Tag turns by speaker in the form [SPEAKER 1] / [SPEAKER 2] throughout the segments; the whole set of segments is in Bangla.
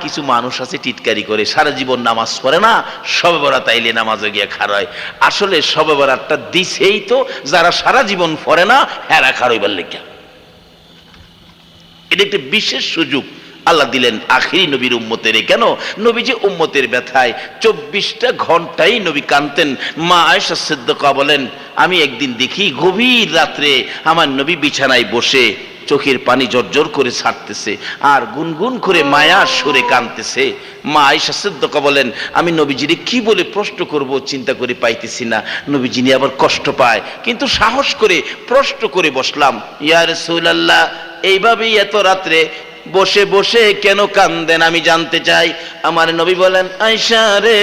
[SPEAKER 1] কিছু মানুষ আছে টিটকারি করে, সারা জীবন নামাজ পড়ে না, শবে বরাত আইলে নামাজে গিয়ে খাড়ায়। আসলে শবে বরাতটা দিছেই তো যারা সারা জীবন পড়ে না হেরা খাড়াইবার লেগে। এটা একটা বিশেষ সুযোগ আল্লাহ দিলেন আখিরি নবীর উম্মতের। কেন? নবীজি উম্মতের ব্যথায় 24টা ঘন্টাই নবী কাঁদতেন। মা আয়েশা সিদ্দিকা বলেন, আমি একদিন দেখি গভীর রাত্রে আমার নবী বিছানায় বসে চোখের পানি জর্জর করে ছাড়তেছে আর গুনগুন করে মায়ার সুরে কাঁদতেছে। মা আয়েশা সিদ্দিকা বলেন, আমি নবীজিরে কি বলে প্রশ্ন করব চিন্তা করে পাইতেছি না। নবীজি নিয়ে আবার কষ্ট পায়, কিন্তু সাহস করে প্রশ্ন করে বসলাম, ইয়া রাসূলুল্লাহ, এইভাবেই এত রাত্রে বসে বসে কেন কান্দেন আমি জানতে চাই। আমার নবী বলেন, আয়েশা রে,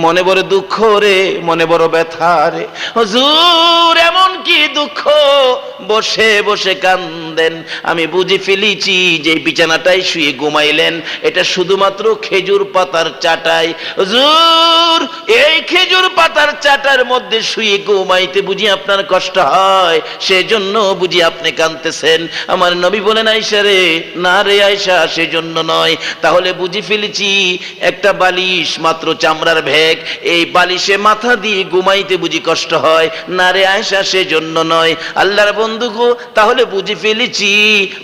[SPEAKER 1] মনে বড় দুঃখ রে, মনে বড় ব্যথা রে। হুজুর, এমন কি দুঃখ বসে বসে কান্দেন? আমি বুঝে ফেলেছি যে বিছানাটাই শুয়ে ঘুমাইলেন এটা শুধুমাত্র খেজুর পাতার চাটাই। হুজুর, এই খেজুর পাতার চাটার মধ্যে শুয়ে ঘুমাইতে বুঝি আপনার কষ্ট হয়, সেজন্য বুঝি আপনি কাঁদতেছেন। আমার নবী বলেন, আয়েশা রে, না রে আয়েশা, সেজন্য নয়। তাহলে বুঝি ফেলেছি একটা বালিশ, মাত্র চামড়ার ভেগ, এই বালিশে মাথা দিয়ে ঘুমাইতে বুঝি কষ্ট হয়। না রে আয়েশা, সেজন্য নয়। আল্লাহর বন্ধু গো, তাহলে বুঝি ফেলেছি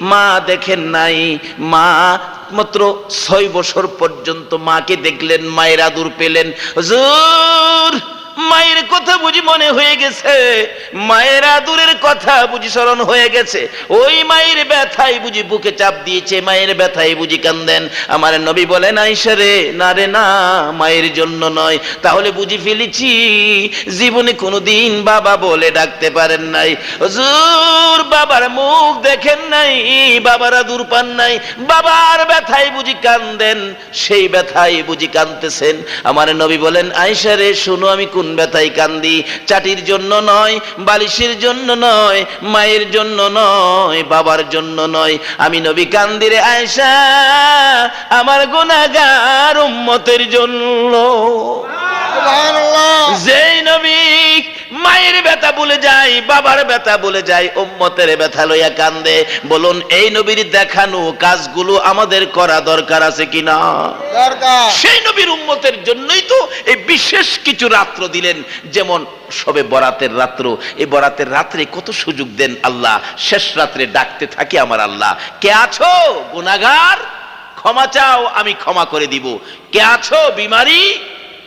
[SPEAKER 1] মা দেখেন নাই, মা মাত্র 6 বছর পর্যন্ত মাকে দেখলেন, মায়ের আদর পেলেন। হুজুর, মায়ের কথা বুঝি মনে হয়ে গেছে, মায়ের আদরের কথা বুঝি স্মরণ হয়ে গেছে, ওই মায়ের ব্যথাই বুঝি বুকে চাপ দিয়েছে, মায়ের ব্যথাই বুঝি কান্দেন। আমার নবী বলেন, আয়েশা রে, না রে না, মায়ের জন্য নয়। তাহলে বুঝি ফেলেছি জীবনে কোনোদিন বাবা বলে ডাকতে পারেন নাই। হুজুর, বাবার মুখ দেখেন নাই, বাবার আদর পান নাই, বাবার ব্যথাই বুঝি কান্দেন, সেই ব্যথাই বুঝি কাঁদতেছেন। আমার নবী বলেন, আয়েশা রে, শোনো, আমি কোন ব্যথায় কান্দি, চাটির জন্য নয়, বালিশের জন্য নয়, মায়ের জন্য নয়, বাবার জন্য নয়, আমি নবী কান্দি রে আয়েশা আমার গুনাহগার উম্মতের জন্য। যেই নবী মায়ের ব্যথা ভুলে যায়, বাবার ব্যথা ভুলে যায়, উম্মতের ব্যথা লইয়া কান্দে, বলুন এই নবীর দেখানো কাজগুলো আমাদের করা দরকার আছে কিনা? দরকার। সেই নবীর উম্মতের জন্যই তো এই বিশেষ কিছু রাত্র দিলেন, যেমন সবে বরাতের রাত্র। এই বরাতের রাত্রে কত সুযোগ দেন আল্লাহ। শেষ রাত্রে ডাকতে থাকি, আমার আল্লাহ, কে আছো গুনাহগার, ক্ষমা চাও, আমি ক্ষমা করে দিব। কে আছো বিমারি,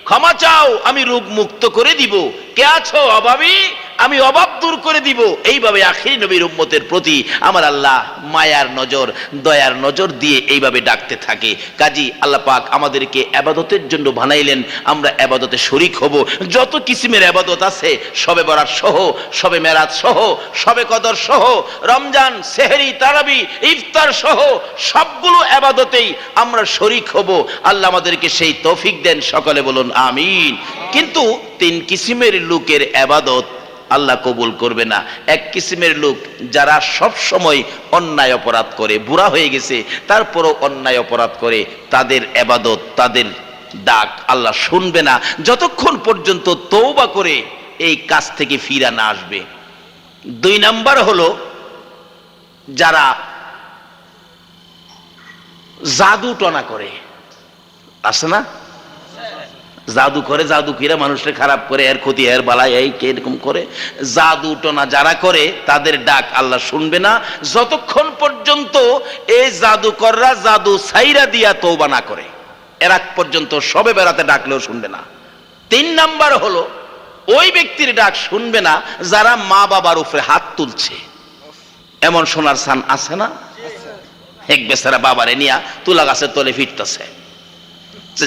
[SPEAKER 1] ক্ষমা চাও, আমি রোগ মুক্ত করে দিব। কে আছো অভাবী, আমি অভাব দূর করে দিব। এইভাবে আখিরি নবীর উম্মতের প্রতি আমার আল্লাহ মায়ার নজর, দয়ার নজর দিয়ে এইভাবে ডাকতে থাকে। কাজী আল্লাহ পাক আমাদেরকে ইবাদতের জন্য বানাইলেন, আমরা ইবাদতে শরীক হব। যত কিসিমের ইবাদত আছে, শবে বরাত সহ, শবে মেরাজ সহ, শবে কদর সহ, রমজান, সেহরি, তারাবি, ইফতার সহ সবগুলো ইবাদতেই আমরা শরীক হব। আল্লাহ আমাদেরকে সেই তৌফিক দেন, সকলে বলুন আমিন। কিন্তু 3 কিসিমের লোকের ইবাদত আল্লাহ কবুল করবে না। এক কিসিমের লোক যারা সব সময় অন্যায় অপরাধ করে, বুড়া হয়ে গেছে তারপরও অন্যায় অপরাধ করে, তাদের ইবাদত, তাদের ডাক আল্লাহ শুনবে না যতক্ষণ পর্যন্ত তওবা করে এই কাজ থেকে ফিরে না আসবে। 2 নাম্বার হলো যারা জাদু টনা করে, আছে না? জাদু করে, জাদু করে মানুষকে খারাপ করে, এর ক্ষতি এর বালাই, এই এরকম করে জাদু টনা যারা করে, তাদের ডাক আল্লাহ শুনবে না যতক্ষণ পর্যন্ত এই জাদুকররা জাদু ছাইরা দিয়া তওবা না করে। এর আগ পর্যন্ত সবে বেড়াতে ডাকলেও শুনবে না। 3 নাম্বার হলো ওই ব্যক্তির ডাক শুনবে না যারা মা বাবার উপরে হাত তুলছে। এমন সোনার সান আছে না? এক বেচারা বাবারে নিয়া তুলা গাছের তলে ফিরতেছে,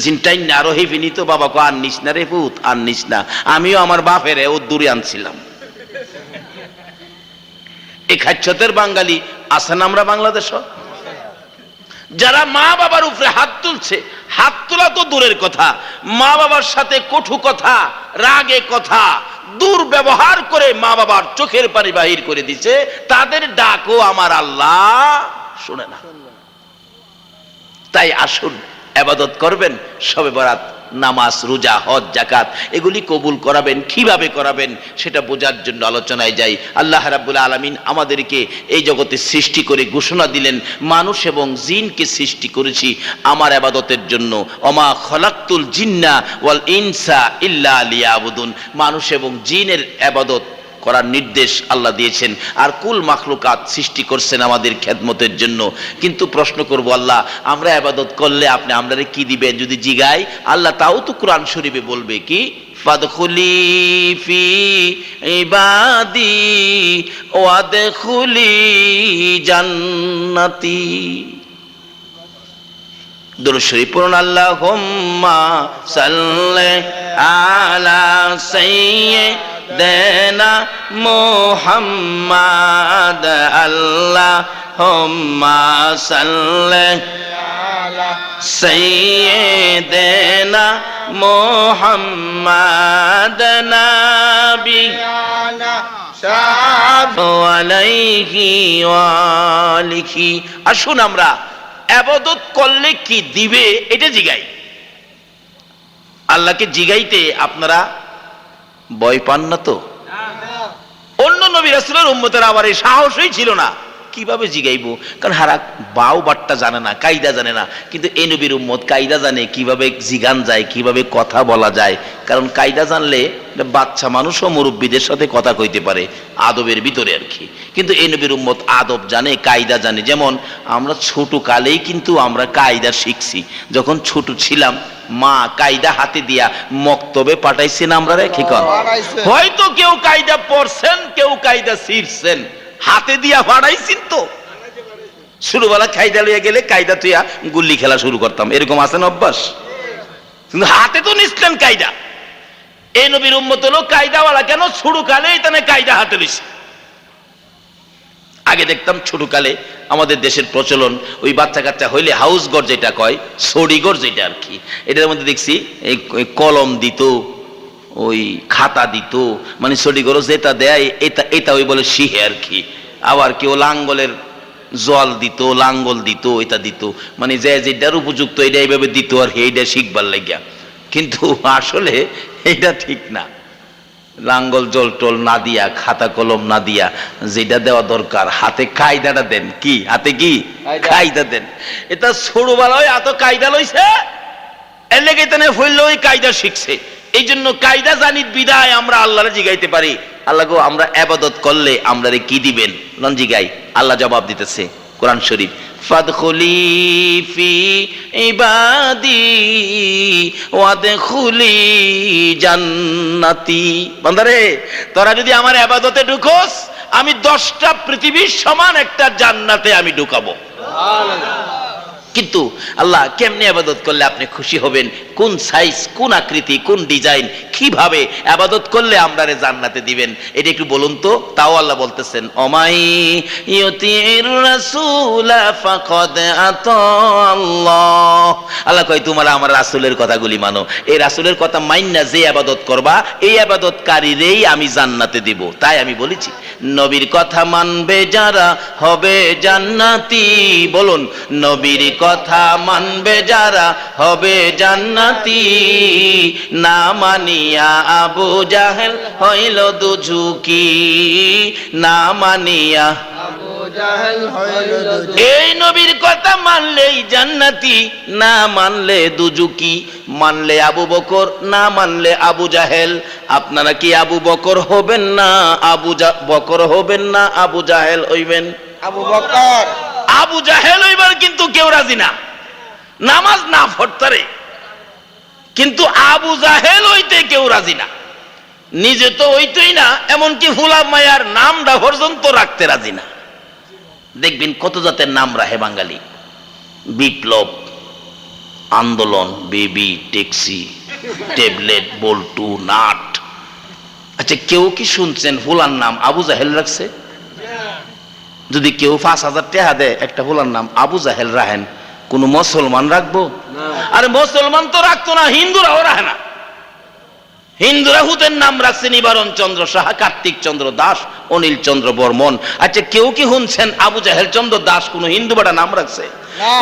[SPEAKER 1] চিন্তাই না আরো হে ফিনি তো বাবা কো, আর নিস না রে পুত, আর নিস না, আমিও আমার বাপের ও দূরে আনছিলাম। এই খাচ্ছতের বাঙালি আছে না আমরা বাংলাদেশ। যারা মা বাবার উপরে হাত তুলছে, হাত তোলা তো দূরের কথা, মা বাবার সাথে কটু কথা, রাগে কথা, দুর্ব্যবহার করে মা বাবার চোখের পানি বাহির করে দিছে, তাদের ডাকও আমার আল্লাহ শুনে না। তাই আসুন ইবাদত করবেন, শবে বরাত নামাজ, রোজা, হজ, যাকাত এগুলি কবুল করাবেন, কিভাবে করাবেন সেটা বোঝার জন্য আলোচনায় যাই। আল্লাহ রাব্বুল আলামিন আমাদেরকে এই জগতে সৃষ্টি করে ঘোষণা দিলেন, মানুষ এবং জিনকে সৃষ্টি করেছি আমার ইবাদতের জন্য। ওমা খলাকতুল জিন্না ওয়াল ইনসা ইল্লা লিয়াবুদুন। মানুষ এবং জিনের ইবাদত করার নির্দেশ আল্লাহ দিয়েছেন, আর কুল মাখলুকাত সৃষ্টি করছেন আমাদের খেদমতের জন্য। কিন্তু প্রশ্ন করব, আল্লাহ আমরা ইবাদত করলে আপনি আমরারে কি দিবেন? যদি জিগাই, আল্লাহ তাও তো কোরআন শরীফে বলবে কি, ফাদখুলি ফি ইবাদি ওয়াদখুলি জান্নাতি। দুরূদ শরীফ পড়ুন, আল্লাহুম্মা সাল্লি আলা সাইয়্যিদিনা মুহাম্মাদ, আল্লাহুম্মা সাল্লি আলা সাইয়্যিদিনা মুহাম্মাদ নাবিয়ানা সাল্লাল্লাহু আলাইহি ওয়া আলিহি। আসুন আমরা ইবাদত করলে কি দিবে এটা জিগাই। আল্লাহকে জিগাইতে আপনারা ভয় পান না তো? অন্য নবী রাসূলের উম্মতের আবার এই সাহসই ছিল না, কিভাবে জিগাইবো? কারণ হারা বাউ বাট্টা জানে না, কায়দা জানে না। কিন্তু এই নবীর উম্মত কায়দা জানে, কিভাবে জিগান যায়, কিভাবে কথা বলা যায়। কারণ কায়দা জানলে বাচ্চা মানুষও মুরব্বীদের সাথে কথা কইতে পারে আদবের ভিতরে আর কি। কিন্তু এই নবীর উম্মত আদব জানে, কায়দা জানে। যেমন আমরা ছোট কালেই কিন্তু আমরা কায়দা শিখছি। যখন ছোট ছিলাম মা কায়দা হাতে দিয়া মক্তবে পাঠাইছেন আমরা রেখে কন। হয়তো কেউ কায়দা পড়ছেন, কেউ কায়দা শিখছেন, হাতে দিয়া পাঠাইছেন। তো ছোটবেলা কায়দা লইয়া গেলে কায়দা তুইয়া গুল্লি খেলা শুরু করতাম, এরকম আছেন অভ্যাস? কিন্তু হাতে তো নিচ্ছেন কায়দা। এই নবীর উম্মত হলো কায়দাওয়ালা। কেন? ছোট কালে তানে কায়দা হাতে লইছে। আগে দেখতাম ছোট কালে আমাদের দেশের প্রচলন, ওই বাচ্চা কাচ্চা হইলে হাউস ঘর যেটা কয়, সড়িঘর যেটা আর কি, এটার মধ্যে দেখছি এই কলম দিত, ওই খাতা দিত, মানে সড়িঘর যেটা দেয় এটা এটা ওই বলে শিহে আর কি। আবার কেউ লাঙ্গলের জল দিত, লাঙ্গল দিত, এটা দিত, মানে যে যেটার উপযুক্ত এটা এইভাবে দিত আর এইটা শিখবার লাগিয়া। কিন্তু আসলে এটা ঠিক না। লাঙ্গল জল টল না দিয়া, খাতা কলম না দিয়া, যেটা দেওয়া দরকার হাতে কায়দাটা দেন। কি হাতে কি কায়দা দেন? এটা ছোটবেলায় এত কায়দা লইছে, এর লেগে তেনে ফইল ওই কায়দা শিখছে। এই জন্য কায়দা জানি বিদায় আমরা আল্লাহরে জিগাইতে পারি, আল্লাহ গো আমরা ইবাদত করলে আমরা কি দিবেন? লন জিগাই। আল্লাহ জবাব দিতেছে কোরআন শরীফ, ফাদখুলি ফি ইবাদি ওয়াদখুলি জান্নাতি। বান্দারে তোরা যদি আমার ইবাদতে ঢুকোস, আমি 10টা পৃথিবীর সমান একটা জান্নাতে আমি ঢুকাবো। সুবহানাল্লাহ। কিন্তু আল্লাহ কেমনে ইবাদত করলে আপনি খুশি হবেন? কোন সাইজ, কোন আকৃতি, কোন ডিজাইন, কিভাবে ইবাদত করলে আমরারে জান্নাতে দিবেন এটা একটু বলুন তো। তাও আল্লাহ বলতেছেন, অমাই ইউতির রাসূলা ফাকাদ আতাল্লাহ। আল্লাহ কয় তোমরা আমার রাসূলের কথাগুলি মানো, এই রাসূলের কথা মাইন্না যে ইবাদত করবা এই ইবাদতকারীরেই আমি জান্নাতে দিব। তাই আমি বলেছি নবীর কথা মানবে যারা হবে জান্নাতি। বলুন, নবীর কথা মানবে যারা হবে জান্নাতি। না মানিয়া আবু জাহেল হইল দুজুকি, না মানিয়া আবু জাহেল হইল দুজুকি। এই নবীর কথা মানলেই জান্নাতি, না মানলে দুজুকি। মানলে আবু বকর, না মানলে আবু জাহেল। আপনারা কি আবু বকর হবেন না বকর হবেন না আবু জাহেল হইবেন? আবু বকর। আবু জাহেল হইবার কিন্তু কেউ রাজি না, নামাজ না পড়তারে, কিন্তু আবু জাহেল হইতে কেউ রাজি না। নিজে তো হইতই না, এমনকি ফুলা মায়ার নামটা পর্যন্ত রাখতে রাজি না। দেখবেন কত জাতের নাম রাখে বাঙালি, বিপ্লব, আন্দোলন, বেবি, ট্যাক্সি, ট্যাবলেট, বল্টু, নাট। আচ্ছা কেউ কি শুনছেন ফুলার নাম আবু জাহেল রাখছে? যদি কেউ 5,000 টাকা দেয় একটা ফুলার নাম আবু জাহেল রাখেন, কোন মুসলমান রাখবো? আরে মুসলমান তো রাখতো না, হিন্দুরাও রাখে না। হিন্দুরা হুতের নাম রাখছে নিবারণ চন্দ্র সাহা, কার্তিক চন্দ্র দাস, অনিল চন্দ্র বর্মন। আচ্ছা কেউ কি শুনছেন আবু জাহেল চন্দ্র দাস কোন হিন্দু বেটা নাম রাখছে?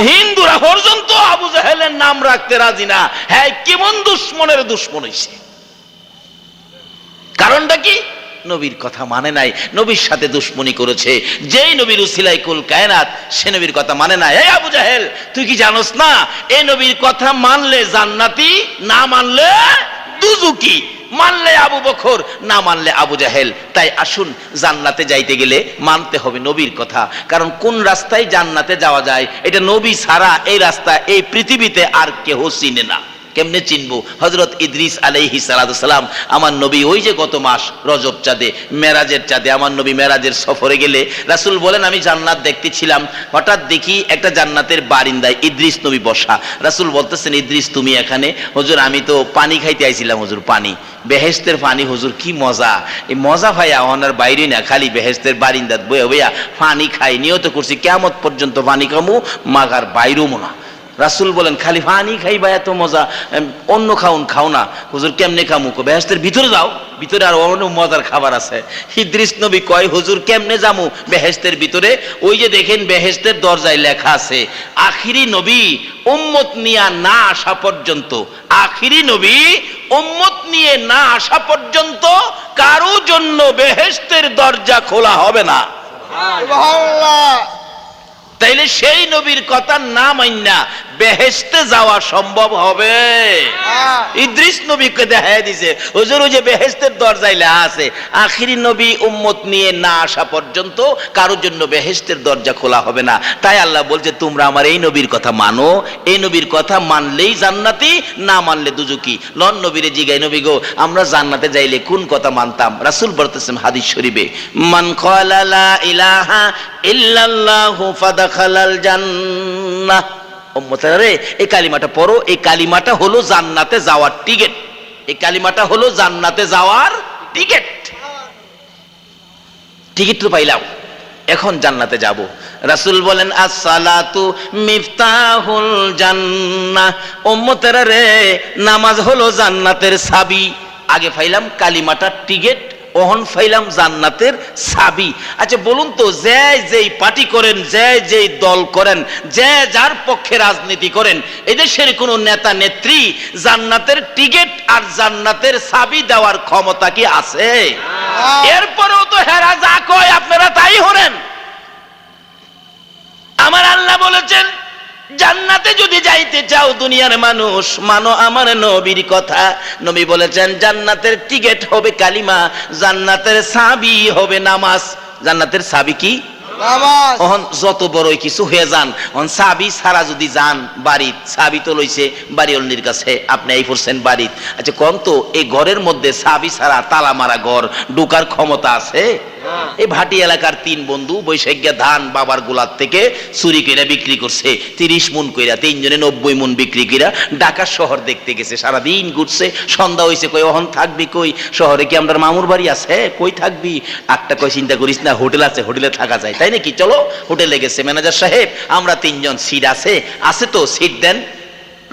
[SPEAKER 1] হিন্দুরা পর্যন্ত আবু জাহেলের নাম রাখতে রাজি না। হ্যাঁ, কেমন দুশ্মনের দুশ্মন হইছে। কারণটা কি? নবীর কথা মানে নাই, নবীর সাথে দুশ্মনী করেছে। যেই নবীর উসিলায় কুল কায়নাত, সে নবীর কথা মানে নাই। এই আবু জাহেল, তুই কি জানোস না এই নবীর কথা মানলে জান্নাতি, না মানলে দুজুকি। মানলে আবু বকর, না মানলে আবু জাহেল। তাই আসুন, জান্নাতে যাইতে গেলে মানতে হবে নবীর কথা। কারণ কোন রাস্তায় জান্নাতে যাওয়া যায় এটা নবী ছাড়া এই রাস্তা এই পৃথিবীতে আর কেউ চিনে না। কেমনে চিনবো? হযরত ইদ্রিস আলাইহিস সালাম, আমার নবী ওই যে গত মাস রজব চাঁদে, মেরাজের চাঁদে আমার নবী মেরাজের সফরে গেলে রাসূল বলেন আমি জান্নাত দেখতেছিলাম, হঠাৎ দেখি একটা জান্নাতের বারিন্দায় ইদ্রিস নবী বসা। রাসূল বলতেছেন, ইদ্রিস তুমি এখানে? হুজুর আমি তো পানি খাইতে আইছিলাম হুজুর, পানি, বেহেশতের পানি হুজুর, কি মজা। এই মজা ভাইয়া ওনার বাইরে না, খালি বেহেশতের বারিন্দাত বইয়া বইয়া পানি খাই, নিয়ত করছি কিয়ামত পর্যন্ত পানি খামু, মাগার বাইরও না। রাসূল বলেন খালি পানি খাইবা এত মজা, অন্য খাউন খাও না। হুজুর কেমনে খামু? বেহেশতের ভিতরে যাও, ভিতরে আর অন্য মজার খাবার আছে। ইদ্রিস নবী কয়, হুজুর কেমনে যামু বেহেশতের ভিতরে? ওই যে দেখেন বেহেশতের দরজায় লেখা আছে, আখিরি নবী উম্মত নিয়ে না আসা পর্যন্ত, আখিরি নবী উম্মত নিয়ে না আসা পর্যন্ত কারো জন্য বেহেশতের দরজা খোলা হবে না। সুবহানাল্লাহ। তাইলে সেই নবীর কথা না মাইন্না বেহেশতে যাওয়া সম্ভব হবে? ইদ্রিস নবীকে দেখায় দিছে, হুজুর ওই যে বেহেশতের দরজায় লেখা আছে, আখিরি নবী উম্মত নিয়ে না আসা পর্যন্ত কারোর জন্য বেহেশতের দরজা খোলা হবে না। তাই আল্লাহ বলছে তোমরা আমার এই নবীর কথা মানো, এই নবীর কথা মানলেই জান্নাতি, না মানলে দুজকি। লন নবীরে জিগাই, নবী গো আমরা জান্নাতে যাইলে কোন কথা মানতাম? রাসূল বলতেছেন হাদিস শরীফে, মান ক্বালা লা ইলাহা ইল্লাল্লাহু ফাদাখালাল জান্নাহ। উম্মতেরা এই কালিমাটা পড়ো, এই কালিমাটা হলো জান্নাতে যাওয়ার টিকিট, এই কালিমাটা হলো জান্নাতে যাওয়ার টিকিট। টিকিট তো পাইলাম, এখন জান্নাতে যাব। রাসূল বলেন আসসালাতু মিফতাহুল জান্নাহ। উম্মতেরা রে, নামাজ হলো জান্নাতের চাবি। আগে পাইলাম কালিমাটার টিকিট, ওহন ফাইলাম জান্নাতের চাবি। আচ্ছা বলুন তো, যে যেই পার্টি করেন, যে যেই দল করেন, যে যার পক্ষে রাজনীতি করেন, এদেশের কোন নেতা নেত্রী জান্নাতের টিকিট আর জান্নাতের চাবি দেওয়ার ক্ষমতা কি আছে? এরপরেও তো হেরা যা কয় আপনারা তাই হরেন। আমার আল্লাহ বলেছেন, জান্নাতে যদি যাইতে চাও দুনিয়ার মানুষ, মানো আমার নবীর কথা। নবী বলেছেন জান্নাতের টিকিট হবে কালিমা, জান্নাতের চাবি হবে নামাজ। জান্নাতের চাবি কি? নামাজ। ওহন যত বড়ই কিছু হয়ে যান, ওহন চাবি ছাড়া যদি যান বাড়িত, চাবি তো লইছে বাড়িওয়ালির কাছে, আপনি এই পড়ছেন বাড়িত। আচ্ছা কোন তো এই ঘরের মধ্যে চাবি ছাড়া তালা মারা ঘর ঢোকার ক্ষমতা আছে? এই ভাটি এলাকার তিন বন্ধু বৈশাখিয়া ধান বাবার গোলার থেকে চুরি কইরা বিক্রি করছে 30 মণ কইরা, তিনজনে 90 মণ বিক্রি কইরা ঢাকা শহর দেখতে গেছে। সারাদিন ঘুরছে, সন্ধ্যা হয়েছে, কই ওহন থাকবি কই? শহরে কি আমরা মামুর বাড়ি আছে? কই থাকবি? একটা কই চিন্তা করিস না, হোটেল আছে, হোটেলে থাকা যায়, তাই নাকি? চলো হোটেলে গেছে। ম্যানেজার সাহেব আমরা তিনজন, সিট আছে? আছে তো, সিট দেন।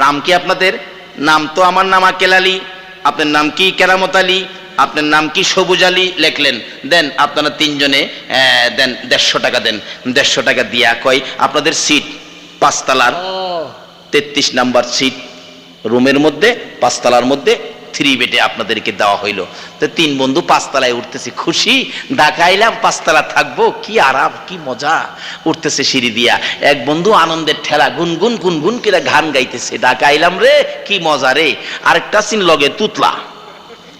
[SPEAKER 1] নাম কি আপনাদের? নাম তো আমার নাম আকেল আলী। আপনার নাম কি? কেরামত আলী। আপনার নাম কি? সবুজ আলী। লেখলেন, দেন আপনারা তিনজনে দেন 150 টাকা দেন। 150 টাকা দিয়া কয় আপনাদের সিট 5 তলার 33 নাম্বার সিট, রুমের মধ্যে 5 তলার মধ্যে 3 বেডে আপনাদেরকে দেওয়া হইলো। তো তিন বন্ধু 5 তলায় উঠতেছি, খুশি, ঢাকা আইলাম 5 তলা থাকবো, কি আরাম, কি মজা। উঠতেছে সিঁড়ি দিয়া, এক বন্ধু আনন্দের ঠেলা গুনগুন গুনগুন করে গান গাইতেছে, ঢাকা আইলাম রে, কি মজা রে। আরেকটা সিন লগে তুতলা,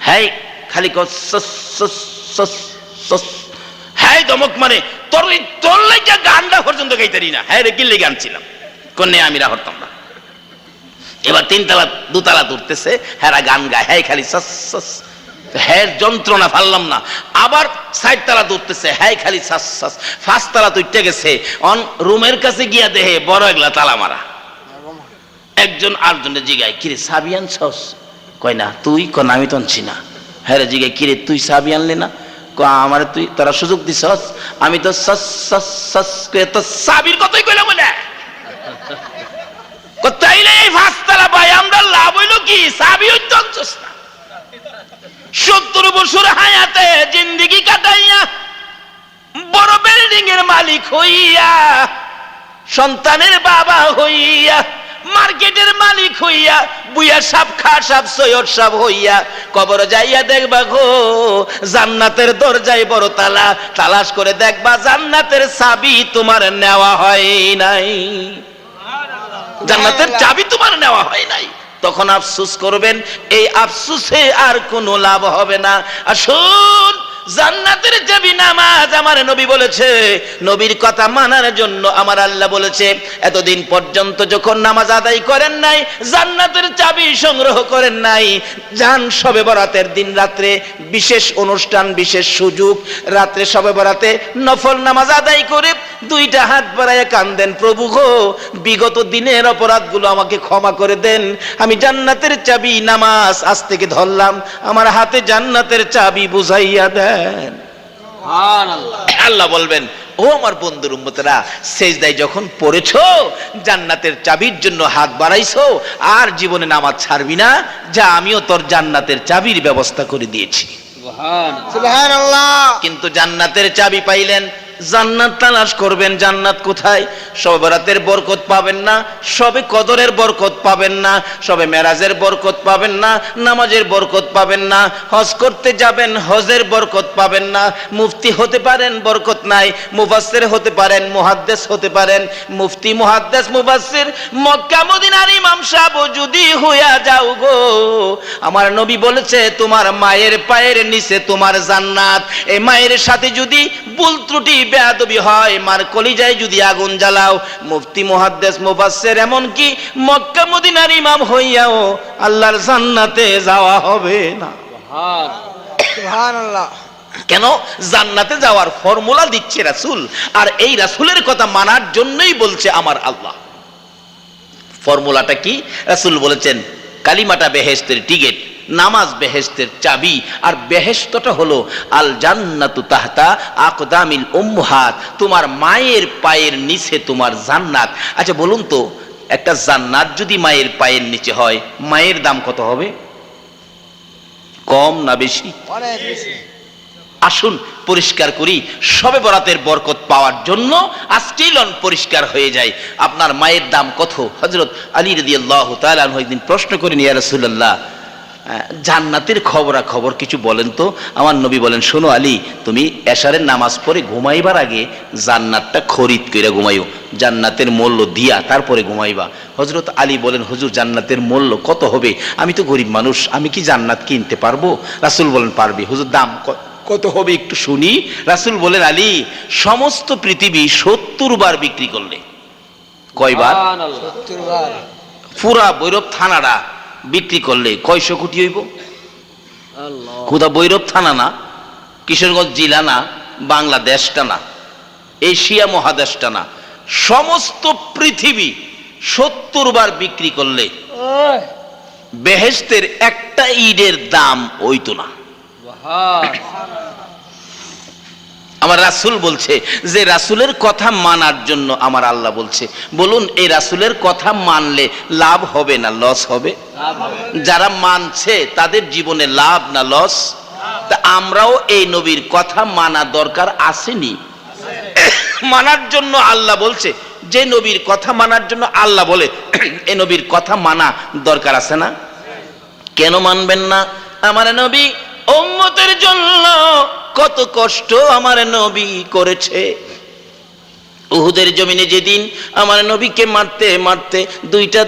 [SPEAKER 1] হ্যাঁ খালি হ্যাঁ দমক, মানে তোর লেগে গানটা পর্যন্ত গাইতারি না। হ্যাঁ রে কি লেগে আনছিলাম, কন্যা আমিরা হরতাম না। এবার 3 তলা 2 তলা উঠতেছে, হ্যাঁ গান গায়, হ্যাঁ খালি হ্যাঁ যন্ত্রণা ফাললাম না। আবার 4 তলা উঠতেছে, হ্যাঁ খালি 5 তলা উঠতে গেছে, অন রুমের কাছে গিয়া দেহে বড় এগুলা তালা মারা। একজন আরেকজনের জিগায়, কিরে চাবি আনছস? কয় না। তুই? কন আমি তো আনছি না। হ্যাঁ রে জিগায়, কিরে তুই চাবি আনলি না? আমার তুই তোরা সুযোগ দিছস, আমি তো চাবির কথাই কইলাম বলে। তাইলে এই 5 তলা ভাই আমরা লাভ হইলো কি? চাবি হইতো আনছস না। 70 বছর হায়াতে জিন্দেগি কাটাইয়া বড় বিল্ডিং এর মালিক হইয়া সন্তানের বাবা হইয়া, মার্কেটের মালিক হইয়া, বুয়া সাপ খা সাপ সৈয়দ সাপ হইয়া কবর যাইয়া দেখবা গো জান্নাতের দরজায় বড় তালা, তালাশ করে দেখবা জান্নাতের চাবি তোমার নেওয়া হয় নাই, জান্নাতের চাবি তোমার নেওয়া হয় নাই। তখন আফসোস করবেন, এই আফসোসে আর কোনো লাভ হবে না। আসুন, জান্নাতের চাবি নামাজ। আমার নবী বলেছে, নবীর কথা মানার জন্য আমার আল্লাহ বলেছে, এতদিন পর্যন্ত যখন নামাজ আদায় করেন নাই, জান্নাতের চাবি সংগ্রহ করেন নাই, যান শবে বরাতের দিন রাত্রে বিশেষ অনুষ্ঠান, বিশেষ সুযোগ, রাত্রে শবে বরাতে নফল নামাজ আদায় করে দুইটা হাত বাড়ায় কান্দেন, প্রভু গো বিগত দিনের অপরাধগুলো আমাকে ক্ষমা করে দেন, আমি জান্নাতের চাবি নামাজ আজ থেকে ধরলাম, আমার হাতে জান্নাতের চাবি বুঝাইয়া দেন। আল্লাহ বলবেন, ও আমার বন্ধুর উম্মতেরা, সেজদায় যখন পড়েছো, জান্নাতের চাবির জন্য হাত বাড়াইছো, আর জীবনে নামাজ ছাড়বি না, যা আমিও তোর জান্নাতের চাবির ব্যবস্থা করে দিয়েছি।
[SPEAKER 2] সুবহানাল্লাহ।
[SPEAKER 1] কিন্তু জান্নাতের চাবি পাইলেন, জান্নাত তালাশ করবেন, জান্নাত কোথায়? শবে বরাতের বরকত পাবেন না, শবে কদরের বরকত পাবেন না, শবে মেরাজের বরকত পাবেন না, নামাজের বরকত পাবেন না, হজ করতে যাবেন, হজের বরকত পাবেন না, মুফতি হতে পারেন, বরকত নাই, মুফাসসির হতে পারেন, মুহাদ্দিস হতে পারেন, মুফতি মুহাদ্দিস মুফাসসির মক্কা মদিনার ইমাম সাহেব যদি হইয়া যাও গো, আমার নবী বলেছে তোমার মায়ের পায়ের নিচে তোমার জান্নাত। এই মায়ের সাথে যদি ভুল ত্রুটি বেয়াদবি হয়, মার কলিজায় যদি আগুন জ্বালাও, মুফতি মুহাদ্দিস মুফাসসির এমনকি মক্কা মদিনার ইমাম হইয়াও আল্লাহর জান্নাতে যাওয়া হবে না।
[SPEAKER 2] সুবহানাল্লাহ।
[SPEAKER 1] কেন? জান্নাতে যাওয়ার ফর্মুলা দিচ্ছে রাসূল, আর এই রাসূলের কথা মানার জন্যই বলছে আমার আল্লাহ। ফর্মুলাটা কি? রাসূল বলেছেন, কালিমাটা বেহেশতের টিকেট, নামাজ বেহেশতের চাবি, আর বেহেশতটা হলো আল জান্নাতু তাহতা আকদামিল উম্মাহাত, তোমার মায়ের পায়ের নিচে তোমার জান্নাত। আচ্ছা বলুন তো, একটা জান্নাত যদি মায়ের পায়ের নিচে হয়, মায়ের দাম কত হবে? কম না বেশি?
[SPEAKER 2] অনেক বেশি।
[SPEAKER 1] আসুন পরিষ্কার করি, শবে বরাতের বরকত পাওয়ার জন্য আজকেই লন পরিষ্কার হয়ে যায়। আপনার মায়ের দাম কত? হযরত আলী রাদিয়াল্লাহু তাআলা আনহু একদিন প্রশ্ন করেন, ইয়া রাসূলুল্লাহ, জান্নাতের খবরাখবর কিছু বলেন তো। আমার নবী বলেন, শোনো আলী, তুমি এশারের নামাজ পড়ে ঘুমাইবার আগে জান্নাতটা খরিদ কইরা ঘুমাইও, জান্নাতের মূল্য দিয়া তারপরে ঘুমাইবা। হযরত আলী বলেন, হুজুর জান্নাতের মূল্য কত হবে? আমি তো গরিব মানুষ, আমি কি জান্নাত কিনতে পারবো? রাসূল বলেন, পারবি। হুজুর দাম কত হবে একটু শুনি। রাসূল বলেন, আলী, সমস্ত পৃথিবী 70 বার বিক্রি করলে, কয়বার?
[SPEAKER 2] 70 বার।
[SPEAKER 1] পুরা ভৈরব থানাটা বিক্রি করলে কয়শো কোটি হইব? খুদা ভৈরব থানা না, কিশোরগঞ্জ জেলা না, বাংলাদেশটা না, এশিয়া মহাদেশটা না, সমস্ত পৃথিবী 70 বার বিক্রি করলে বেহেশতের একটা ইটের দাম হইতো না। আমার রাসূল বলছে যে রাসূলের কথা মানার জন্য আমার আল্লাহ বলছে, বলুন এই রাসূলের কথা মানলে লাভ হবে না লস হবে? যারা মানছে তাদের জীবনে লাভ না লস? তা আমরাও এই নবীর কথা মানা দরকার আসেনি? মানার জন্য আল্লাহ বলছে, যে নবীর কথা মানার জন্য আল্লাহ বলে এই নবীর কথা মানা দরকার আছে না? কেন মানবেন না? আমার নবী উম্মতের জন্য কত কষ্ট আমার নবী করেছে। উহুদের জমিনে যেদিন আমার নবীকে মারতে মারতে দুইটা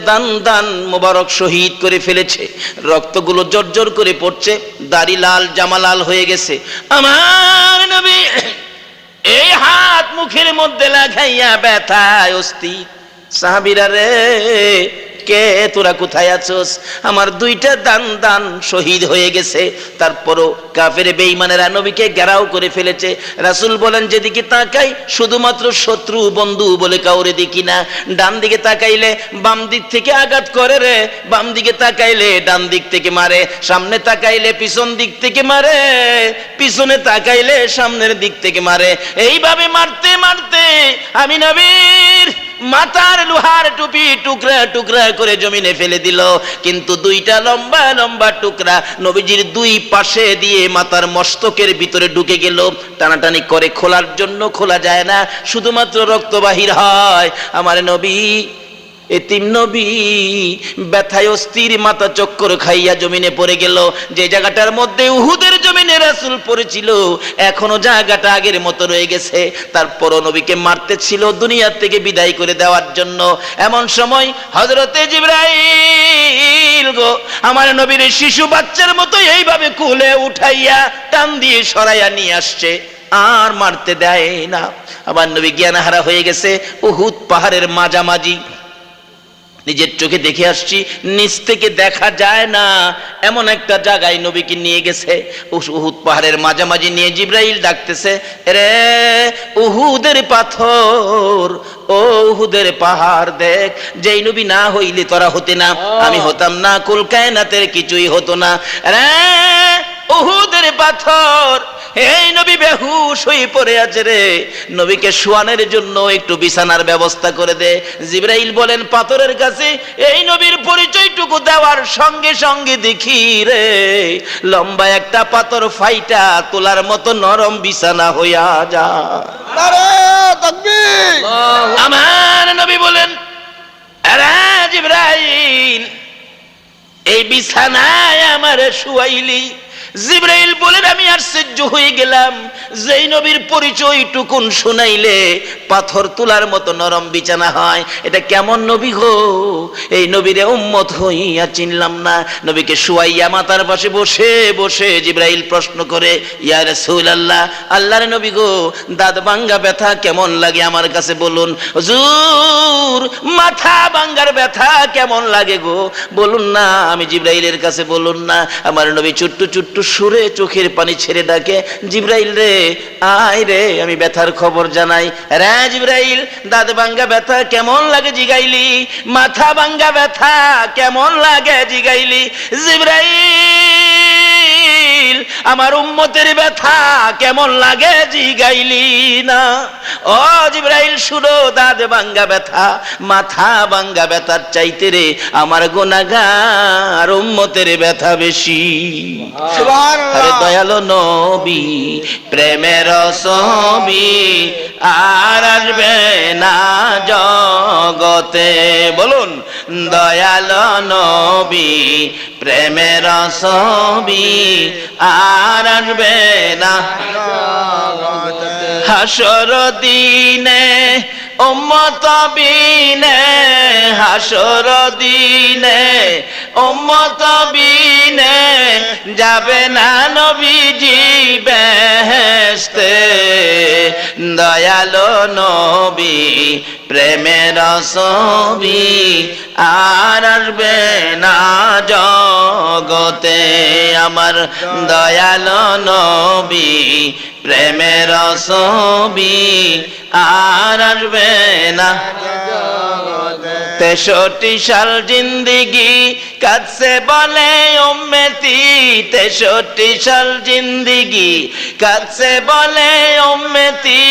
[SPEAKER 1] দান মোবারক শহীদ করে ফেলেছে, রক্তগুলো জর্জর করে পড়ছে, দাড়ি লাল জামা লাল হয়ে গেছে, আমার নবী এই হাত মুখের মধ্যে লাগাইয়া ব্যথায় অস্থির, সাহাবীরা রে কে তোরা কোথায় আছোস? আমার দুইটা দান শহীদ হয়ে গেছে, তারপরও কাফের বেঈমানেরা নবীকে ঘেরাও করে ফেলেছে। রাসূল বলেন, যেদিকে তাকাই শুধুমাত্র শত্রু বন্ধু বলে কাউরে দেখি না। ডান দিকে তাকাইলে বাম দিক থেকে আঘাত করে রে, বাম দিকে তাকাইলে ডান দিক থেকে মারে, সামনে তাকাইলে পিছন দিক থেকে মারে, পিছনে তাকাইলে সামনের দিক থেকে মারে। এইভাবে মারতে মারতে আমি নবীর মাথার লোহার টুপি টুকরা টুকরা করে জমিনে ফেলে দিল, কিন্তু দুইটা লম্বা লম্বা টুকরা নবীজির দুই পাশে দিয়ে মাথার মস্তকের ভিতরে ঢুকে গেল। টানাটানি করে খোলার জন্য খোলা যায় না, শুধুমাত্র রক্ত বাহির হয়। আমার নবী, এতিম নবী ব্যথায় অস্থির, মাথা চক্কর খাইয়া জমিনে পড়ে গেল। যে জায়গাটার মধ্যে উহুদের জমিনে রাসূল পড়েছিল, এখনো জায়গাটা আগের মতো রয়ে গেছে। তারপরও নবীকে মারতেছিল দুনিয়া থেকে বিদায় করে দেওয়ার জন্য। এমন সময় হযরতে জিবরাইল গো আমার নবীর শিশু বাচ্চার মতো এইভাবে কোলে উঠাইয়া টান দিয়ে সরাইয়া নিয়ে আসছে, আর মারতে দেয় না। আমার নবী জ্ঞানহারা হয়ে গেছে। উহুদ পাহাড়ের মাঝামাঝি, নিজের চোখে দেখে আসছি, নিচ থেকে দেখা যায় না এমন একটা জায়গায় নবীকে নিয়ে গেছে। উহুদ পাহাড়ের মাঝামাঝি নিয়ে জিবরাইল ডাকতেছে, রে উহুদের পাথর, ও উহুদের পাহাড় দেখ, যেই নবী না হইলে তোরা হতে না, আমি হতাম না, কুল কায়নাতের কিছুই হতো না। রে উহুদের পাথর, এই নবী বেহুশ হয়ে পড়ে আছে রে, নবীকে শোয়ানোর জন্য একটু বিছানার ব্যবস্থা করে দে। জিবরাইল বলেন, পাথরের কাছে এই নবীর পরিচয়টুকু দেওয়ার সঙ্গে সঙ্গে দেখি রে লম্বা একটা পাথর ফাইটা তোলার মতো নরম বিছানা হইয়া যায়।
[SPEAKER 2] নারে তাকবীর।
[SPEAKER 1] আমার নবী বলেন, আরে জিবরাইল, এই বিছানায় আমার শুয়াইলি। জিবরাইল বলেন, আমি আশ্চর্য হয়ে গেলাম, যেই নবীর পরিচয় টুকুন শুনাইলে পাথর তোলার মতো নরম বিছানা হয়, এটা কেমন নবী গো? এই নবীরে উম্মত হইয়া চিনলাম না। নবীকে শুয়াইয়া মাথার পাশে বসে বসে জিবরাইল প্রশ্ন করে, ইয়া রাসূলুল্লাহ, আল্লাহর নবী গো, দাঁত ভাঙ্গা ব্যথা কেমন লাগে আমার কাছে বলুন। হুজুর, মাথা ভাঙ্গার ব্যথা কেমন লাগে গো বলুন না, আমি জিবরাইলের কাছে বলুন না। আমার নবী ছোট্ট ছোট্ট সুরে চোখের পানি ছেড়ে ডাকে, জিবরাইল রে, আয় রে, আমি ব্যথার খবর জানাই। রে জিবরাইল, দাঁত ভাঙ্গা ব্যথা কেমন লাগে জিগাইলি, মাথা ভাঙ্গা ব্যথা কেমন লাগে জিগাইলি। জিবরাইল, আমার উম্মতের ব্যথা কেমন লাগে জিগাইলি না। ও জিবরাইল শুনো, দাঁত ভাঙ্গা ব্যথা, মাথা ভাঙ্গা ব্যথার চাইতে রে আমার গুনাহগার উম্মতের ব্যথা বেশি। আরে দয়ালো নবী, প্রেমের ছবি আর আসবে না জগতে, বলুন। দয়ালো নবী, প্রেমের ছবি আর আসবে না হাসর দিনে উম্মত বিনে, হাসর দিনে উম্মত বিনে যাবে না নবীজি বেহেশতে। দয়ালো নবী, প্রেমের ছবি আর আসবে না জগতে। আমার দয়ালো নবী, প্রেমের ছবি আর আসবে না। 63 সাল জিন্দিগি কাছে বলে উম্মতি, 63 সাল জিন্দিগি কাছে বলে উম্মতি,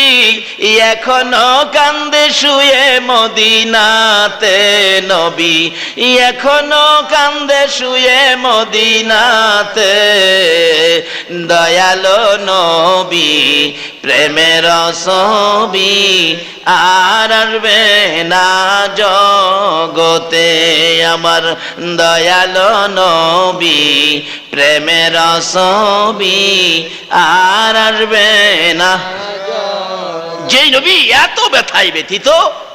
[SPEAKER 1] এখনো কান্দে শুয়ে মদিনাতে নবী, এখনো কান্দে শুয়ে মদিনাতে। দয়ালো নবী, প্রেমের ছবি আর আসবে না জগতে। আমার দয়ালো নবী, প্রেমের ছবি আর আসবে না। যেই নবী এত ব্যথায় ব্যথিত,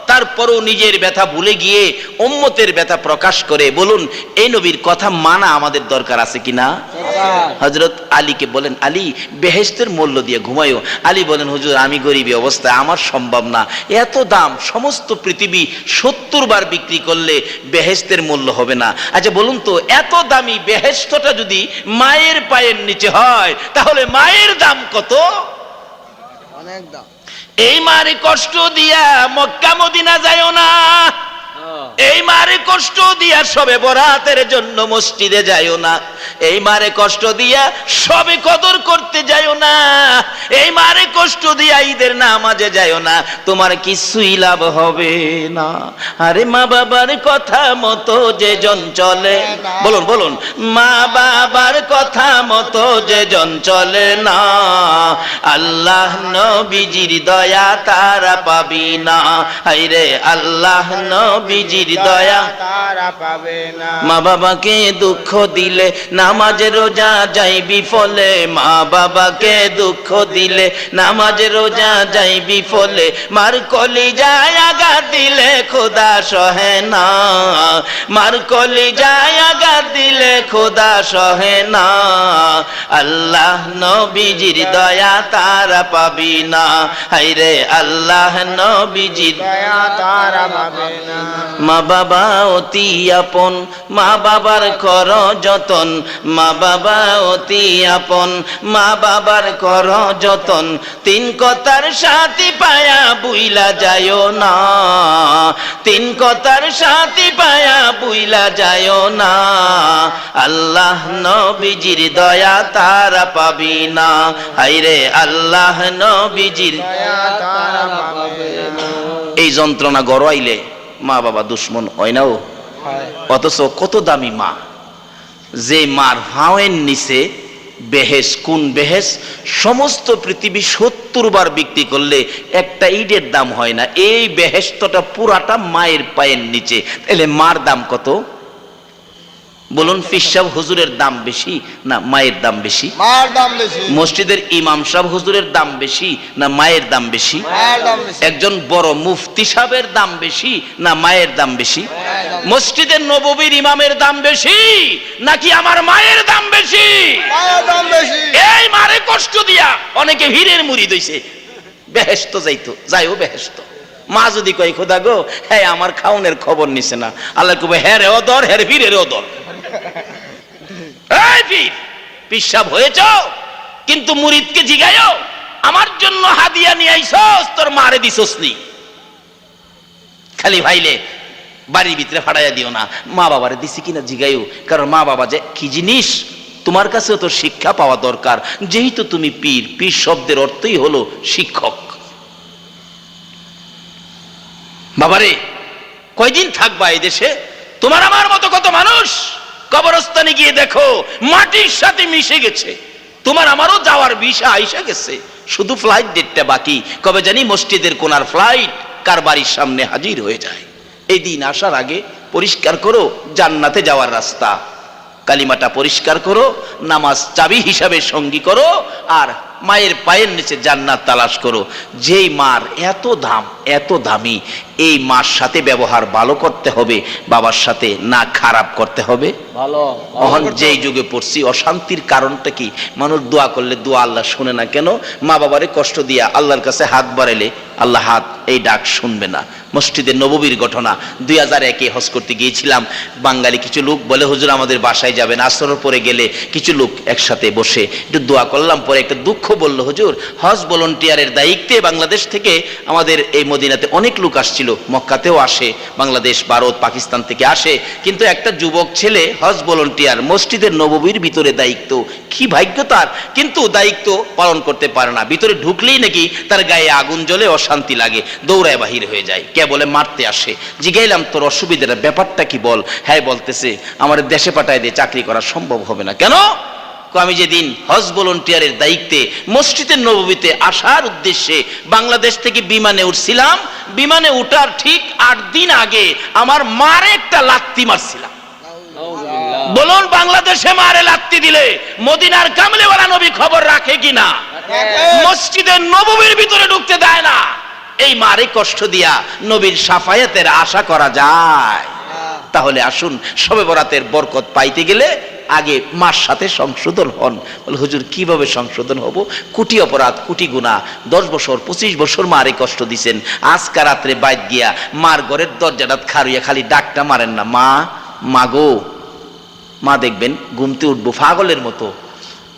[SPEAKER 1] তারপরও নিজের ব্যথা ভুলে গিয়ে উম্মতের ব্যথা প্রকাশ করে, বলুন এই নবীর কথা মানা আমাদের দরকার আছে কিনা? হযরত আলীকে বলেন, আলী বেহেশতের মূল্য দিয়ে ঘুমায়ো। আলী বলেন, হুজুর আমি গরিবী অবস্থায়, আমার সম্ভব না, এত দাম, সমস্ত পৃথিবী 70 বার বিক্রি করলে বেহেশতের মূল্য হবে না। আচ্ছা বলুন তো, এত দামি বেহেশতটা যদি মায়ের পায়ের নিচে হয়, তাহলে মায়ের দাম কত?
[SPEAKER 2] অনেক দাম।
[SPEAKER 1] এই মারে কষ্ট দিয়া মক্কা মদিনা যায়ও না, এই মারে কষ্ট দিয়া সবে বরাতের জন্য মসজিদে যায়ও না। এই মারে কষ্ট দিয়া সবে কদর করতে যাইও না, এই মারে কষ্ট দিয়া ঈদের নামাজে যাইও না, তোমার কিছুই লাভ হবে না। আরে মা বাবার কথা মতো যে জন চলে, বলুন বলুন, মা বাবার কথা মতো যে জন চলে না, আল্লাহ নবীজির দয়া তারা পাবি না। হায়রে আল্লাহ নবীজির দয়া
[SPEAKER 2] তারা পাবে না।
[SPEAKER 1] মা বাবাকে দুঃখ দিলে নামাজ রোজা যাই বিফলে, মা বাবাকে দুঃখ দিলে নামাজ রোজা যাই বিফলে, মার কলিজায় আঘাত দিলে খোদা সহে না, মার কলিজায় আঘাত দিলে খোদা সহে না, আল্লাহ নবীজির দয়া তারা পাবি না। হায়রে আল্লাহ নবীজির
[SPEAKER 2] দয়া তারা পাবে না।
[SPEAKER 1] মা বাবা অতি আপন, মা বাবার কর যতন, মা বাবা অতি আপন, মা বাবার কর যতন, তিন কথার সাথী পায়া বুইলা যায়ও না, তিন কথার সাথী পায়া বুইলা যায়ও না, আল্লাহ নবীজির দয়া তারা পাবি না। হায়রে আল্লাহ নবীজির
[SPEAKER 2] দয়া তারা পাবে না।
[SPEAKER 1] এই যন্ত্রণা গড়াইলে মা বাবা দুশ্মন হয় না। অথচ কত দামি মা, যে মার ভাওয়ের নিচে বেহেস, কোন বেহেস সমস্ত পৃথিবী 70 বার বিক্রি করলে একটা ইটের দাম হয় না, এই বেহেশতটা পুরাটা মায়ের পায়ের নিচে। তাহলে মার দাম কত বলুন? ফিসাব হুজুরের দাম বেশি না মায়ের দাম বেশি?
[SPEAKER 2] মার দাম বেশি।
[SPEAKER 1] মসজিদের ইমাম সাহেব হুজুরের দাম বেশি না মায়ের দাম বেশি?
[SPEAKER 2] মায়ের দাম বেশি।
[SPEAKER 1] একজন বড় মুফতি সাহেবের দাম বেশি না মায়ের দাম বেশি? মসজিদের নববীর ইমামের দাম বেশি নাকি আমার মায়ের দাম বেশি?
[SPEAKER 2] মায়ের দাম বেশি।
[SPEAKER 1] এই মারে কষ্ট দিয়া অনেকে হীরের মুড়ি দইছে, বেহেশত যাইতো, যাইও বেহেশত। মা যদি কই খোদা গো, হ্যাঁ আমার খাওনের খবর নিছে না, আল্লাহ কবে হ্যাঁ রে ওদর, হ্যাঁ বীরের ওদর। এই পীর, পিসাব হয়েছ কিন্তু মুরিদকে জিগায়ও আমার জন্য হাদিয়া নিয়ে আইছস, তোর মারে দিছস নি। খালি ভাইলে বাড়ির ভিতরে ফাড়াইয়া দিও না, মা বাবারে দিছি কিনা জিগাইও, কারণ মা বাবা যে কি জিনিস তোমার কাছেও তো শিক্ষা পাওয়া দরকার। যেহেতু তুমি পীর, পীর শব্দের অর্থই হলো শিক্ষক। বাবারে কয়দিন থাকবা এই দেশে? তোমার আমার মতো কত মানুষ কবরস্থানে গিয়ে দেখো মাটির সাথে মিশে গেছে, তোমার আমারও যাওয়ার ভিসা আইসা গেছে, শুধু ফ্লাইট ডেটটা বাকি। কবে জানি মসজিদের কোনার ফ্লাইট কার বাড়ির সামনে হাজির হয়ে যায়। এই দিন আসার আগে পরিষ্কার করো জান্নাতে যাওয়ার রাস্তা, কালিমাটা পরিষ্কার করো, নামাজ চাবি হিসাবে সঙ্গী করো, আর মায়ের পায়ের নিচে জান্নাত তালাশ করো। যেই মার এত দাম, এত দামি, এই মার সাথে ব্যবহার ভালো করতে হবে, বাবার সাথে না খারাপ করতে হবে।
[SPEAKER 2] ভালো।
[SPEAKER 1] এখন যেই যুগে পড়ছি, অশান্তির কারণটা কি? মানুষ দোয়া করলে দোয়া আল্লাহ শুনে না কেন? মা বাবারে কষ্ট দিয়া আল্লাহর কাছে হাত বাড়াইলে আল্লাহ হাত এই ডাক শুনবে না। মসজিদের নববীর ঘটনা, 2001-এ হজ করতে গিয়েছিলাম। বাঙালি কিছু লোক বলে হুজুর আমাদের বাসায় যাবেন, আসরের পরে গেলে কিছু লোক একসাথে বসে একটু দোয়া করলাম, পরে একটা দুঃখ বলল, হুজুর হজ ভলান্টিয়ারের দায়িত্বে বাংলাদেশ থেকে আমাদের এই মদিনাতে অনেক লোক আসছিল, মক্কাতেও আসে, বাংলাদেশ, ভারত, পাকিস্তান থেকে আসে, কিন্তু একটা যুবক ছেলে হজ ভলান্টিয়ার, মসজিদের নববীর ভিতরে দায়িত্ব, কি ভাগ্য তার, কিন্তু দায়িত্ব পালন করতে পারে না। ভিতরে ঢুকলেই নাকি তার গায়ে আগুন জ্বলে, অশান্তি লাগে, দৌড়ায় বাহির হয়ে যায়। কে বলে মারতে আসে। জিগাইলাম তোর অসুবিধাটা ব্যাপারটা কি বল? হ্যাঁ বলতেছে আমার দেশে পাঠায় দিয়ে চাকরি করা সম্ভব হবে না। কেন? আমি যেদিন হজ ভলান্টিয়ারের দায়িত্বে মসজিদের নববীতে আসার উদ্দেশ্যে বাংলাদেশ থেকে বিমানে উঠছিলাম, বিমানে উঠার ঠিক 8 দিন আগে আমার মারে একটা লাত্তি মারছিলাম। বলুন বাংলাদেশে মারে লাত্তি দিলে মদিনার কামলিওয়ালা নবী খবর রাখে কিনা? মসজিদের নববীর ভিতরে ঢুকতে দেয় না। এই মারে কষ্ট দিয়া নবীর শাফায়াতের আশা করা যায়? তাহলে আসুন শবে বরাতের বরকত পাইতে গেলে আগে মার সাথে সংশোধন হন। বলে হুজুর কিভাবে সংশোধন হব? কোটি অপরাধ, কোটি গুনাহ, 10 বছর 25 বছর মারে কষ্ট দিছেন, আজকা রাত্রে বাইত গিয়া মার ঘরের দরজাটা খাড়িয়া খালি ডাকটা মারেন না, মা মাগো। মা দেখবেন ঘুমতে উঠবো পাগলের মতো,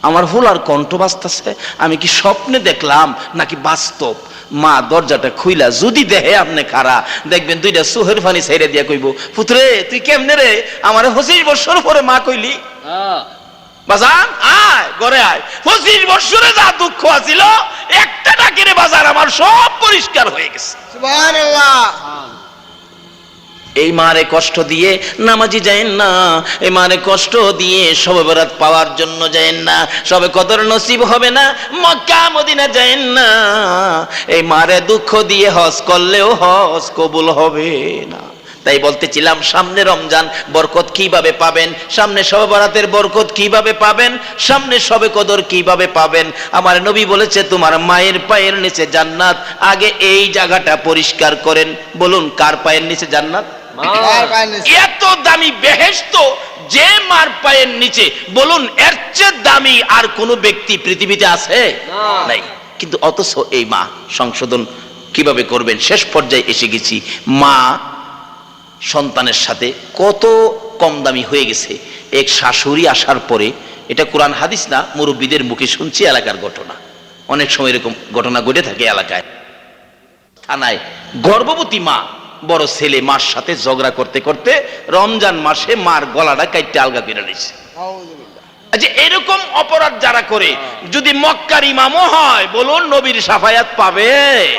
[SPEAKER 1] আমার হুলার কণ্ঠ বাজতেছে, আমি কি স্বপ্নে দেখলাম নাকি বাস্তব? মা দরজাটা খুইলা যদি দেহে আপনি খারা, দেখবেন 2টা সুহের ফানি ছেড়ে দিয়া কইব, পুত্রে তুই কেমনে রে? আমার 25 বছর পরে মা কইলি। বাজান আয় ঘরে আয়, 25 বছরে যা দুঃখ আছিল একটা ডাকের বাজার আমার সব পরিষ্কার হয়ে গেছে।
[SPEAKER 2] সুবহানাল্লাহ।
[SPEAKER 1] এই মারে কষ্ট দিয়ে নামাজি যায়েন না, এই মারে কষ্ট দিয়ে শবে বরাত পাওয়ার জন্য যায়েন না, শবে কদর নসিব হবে না, মক্কা মদিনা যায়েন না। এই মারে দুঃখ দিয়ে হজ করলেও হজ কবুল হবে না। তাই বলতেছিলাম সামনে রমজান বরকত কিভাবে পাবেন, সামনে শবে বরাতের বরকত কিভাবে পাবেন, সামনে শবে কদর কিভাবে পাবেন। আমার নবী বলেছে তোমার মায়ের পায়ের নিচে জান্নাত, আগে এই জায়গাটা পরিষ্কার করেন। বলুন কার পায়ের নিচে জান্নাত?
[SPEAKER 2] আর পায়নি।
[SPEAKER 1] এত দামি বেহেশত যে মার পায়ের নিচে, বলুন এর চেয়ে দামি আর কোন ব্যক্তি পৃথিবীতে আছে? নাই। কিন্তু অথচ এই মা সংশোধন কিভাবে করবেন? শেষ পর্যায়ে এসে গেছি। মা সন্তানের সাথে কত কম দামি হয়ে গেছে। এক শাশুড়ি আসার পরে, এটা কোরআন হাদিস না, মুরব্বীদের মুখে শুনছি, এলাকার ঘটনা, অনেক সময় এরকম ঘটনা ঘটে থাকে এলাকায়। থানায় গর্ভবতী মা বড় ছেলে মার সাথে ঝগড়া করতে করতে রমজান মাসে মার গলাটা কাইটে আলগা করে নিয়েছে।
[SPEAKER 2] আউযুবিল্লাহ।
[SPEAKER 1] আচ্ছা এরকম অপরাধ যারা করে যদি মক্কার ইমামও হয়, বলুন নবীর শাফায়াত পাবে?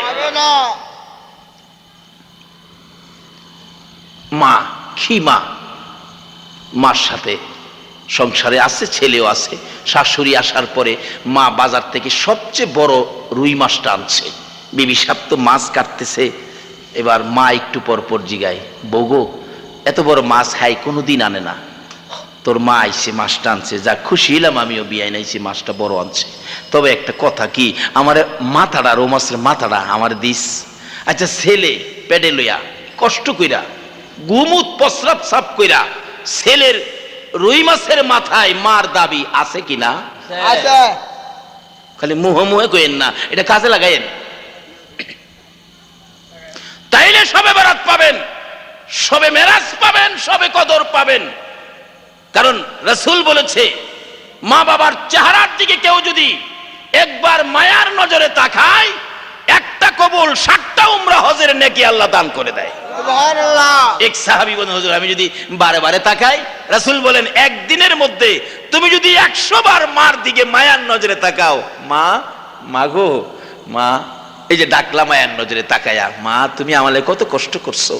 [SPEAKER 2] পাবে না।
[SPEAKER 1] মা কি মা, মার সাথে সংসারে আছে, ছেলেও আছে। শাশুড়ি আসার পরে মা বাজার থেকে সবচেয়ে বড় রুই মাছটা আনছে। বিবি সাহেব তো মাছ কাটতেছে, এবার মা একটু পর পর জিগায়, বউগো এত বড় মাছ হাই কোনোদিন আনে না, তোর মা আইসে মাছটা আনছে, যা খুশি হইলাম, আমিও বিয়াই নাইছি, মাছটা বড় আনছে। তবে একটা কথা কি, আমার মাথাটা, রো মাছের মাথাটা আমার দিস। আচ্ছা ছেলে পেটে লইয়া কষ্ট কইরা গুমুত প্রস্রাব সাফ কইরা ছেলের রুই মাছের মাথায় মার দাবি আছে কিনা?
[SPEAKER 2] আছে।
[SPEAKER 1] খালি মুহে মুহে কইেন না, এটা কাজে লাগাইেন। তাইলে সবে বরাত পাবেন, সবে মেরাজ পাবেন, সবে কদর পাবেন। কারণ রাসূল বলেছে মা বাবার চেহারার দিকে কেউ যদি একবার মায়ার নজরে তাকায়, একটা কবুল 60টা উমরা হজের নেকি আল্লাহ দান করে দেয়।
[SPEAKER 2] সুবহানাল্লাহ।
[SPEAKER 1] এক সাহাবী বলেন, হুজুর আমি যদি বারে বারে তাকাই, রাসূল বলেন একদিনের মধ্যে তুমি যদি 100 বার মার দিকে মায়ার নজরে তাকাও, মা মাগো মা, এই যে ডাকলা মায়ার নজরে তাকায়া, মা তুমি আমালে কত কষ্ট করছো,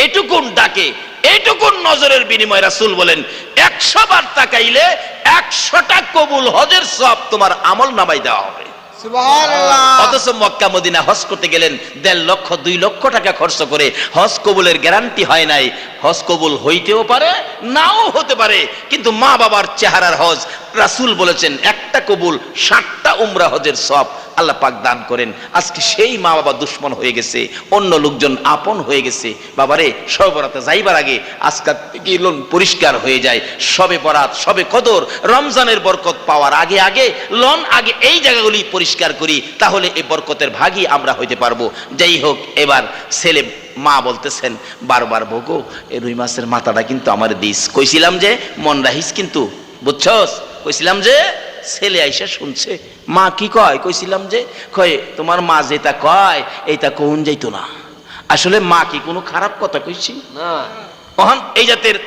[SPEAKER 1] এটুকুন ডাকে, এইটুকুন নজরের বিনিময়ে রাসূল বলেন 100 বার তাকাইলে 100টা কবুল হজের সওয়াব তোমার আমল নামায় দেওয়া হবে।
[SPEAKER 2] সুবহানাল্লাহ।
[SPEAKER 1] অথচ মক্কা মদিনা হজ করতে গেলেন 1.5 লক্ষ 2 লক্ষ টাকা খরচ করে, হজ কবুলের গ্যারান্টি হয় নাই। হজ কবুল হইতেও পারে, নাও হতে পারে, কিন্তু মা বাবার চেহারার হজ রাসূল বলেছেন একটা কবুল 60টা উমরা হজের সওয়াব আল্লাহ পাক দান করেন। আজকে সেই মা বাবা দুশ্মন হয়ে গেছে, অন্য লোকজন আপন হয়ে গেছে। বাবারে শবে বরাতে যাইবার আগে আজকাল কি লোন পরিষ্কার হয়ে যায়, শবে বরাত শবে কদর রমজানের বরকত পাওয়ার আগে আগে লন আগে এই জায়গাগুলি পরিষ্কার করি, তাহলে এই বরকতের ভাগী আমরা হইতে পারবো। যাই হোক, এবার ছেলে মা বলতেছেন বারবার, ভোগো এই রুই মাছের মাথাটা কিন্তু আমার দিস, কইছিলাম যে মন রাখিস কিন্তু, বুঝছস, কইছিলাম যে। ছেলে আইসা শুনছে মা কি কয়, কইছিলাম যে, কয় তোমার মা যেটা কয় এইটা কোন যাইতো না। আসলে মা কি কোনো খারাপ কথা কইছি
[SPEAKER 3] না।
[SPEAKER 1] তখন এই জাতের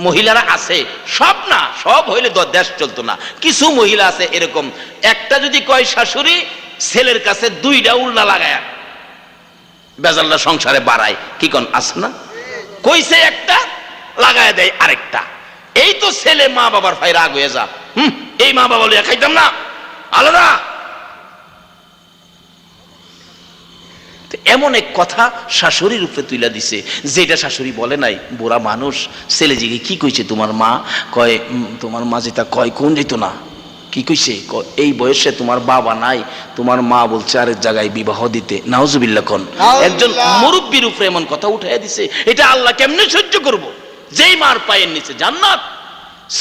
[SPEAKER 1] মহিলারা আছে, সব না, সব হইলে দেশ চলতো না। কিছু মহিলা আছে এরকম, একটা যদি কয় শাশুড়ি, ছেলের কাছে 2টা উল্টা লাগায় বেজাল্লা সংসারে বাড়ায়, কি কোন আছে না? কইছে একটা লাগায় দেয় আরেকটা। এই তো ছেলে মা বাবার ভাই রাগ হয়ে যা, এই মা বাবা লইয়া খাইতাম না, আলাদা। এমন এক কথা শাশুড়ির উপরে তুইলা দিছে, যেটা শাশুড়ি বলে নাই। বুড়া মানুষ ছেলে জিগে কি কইছে তোমার মা, কয় তোমার মা যেটা কয় কোন যেত না, কি কইছে, এই বয়সে তোমার বাবা নাই, তোমার মা বলছে আরেক জায়গায় বিবাহ দিতে। নাউজুবিল্লাহ কোন একজন মুরব্বির উপরে এমন কথা উঠাইয়া দিছে, এটা আল্লাহ কেমনে সহ্য করব? যেই মার পায়ের নিচে জান্নাত,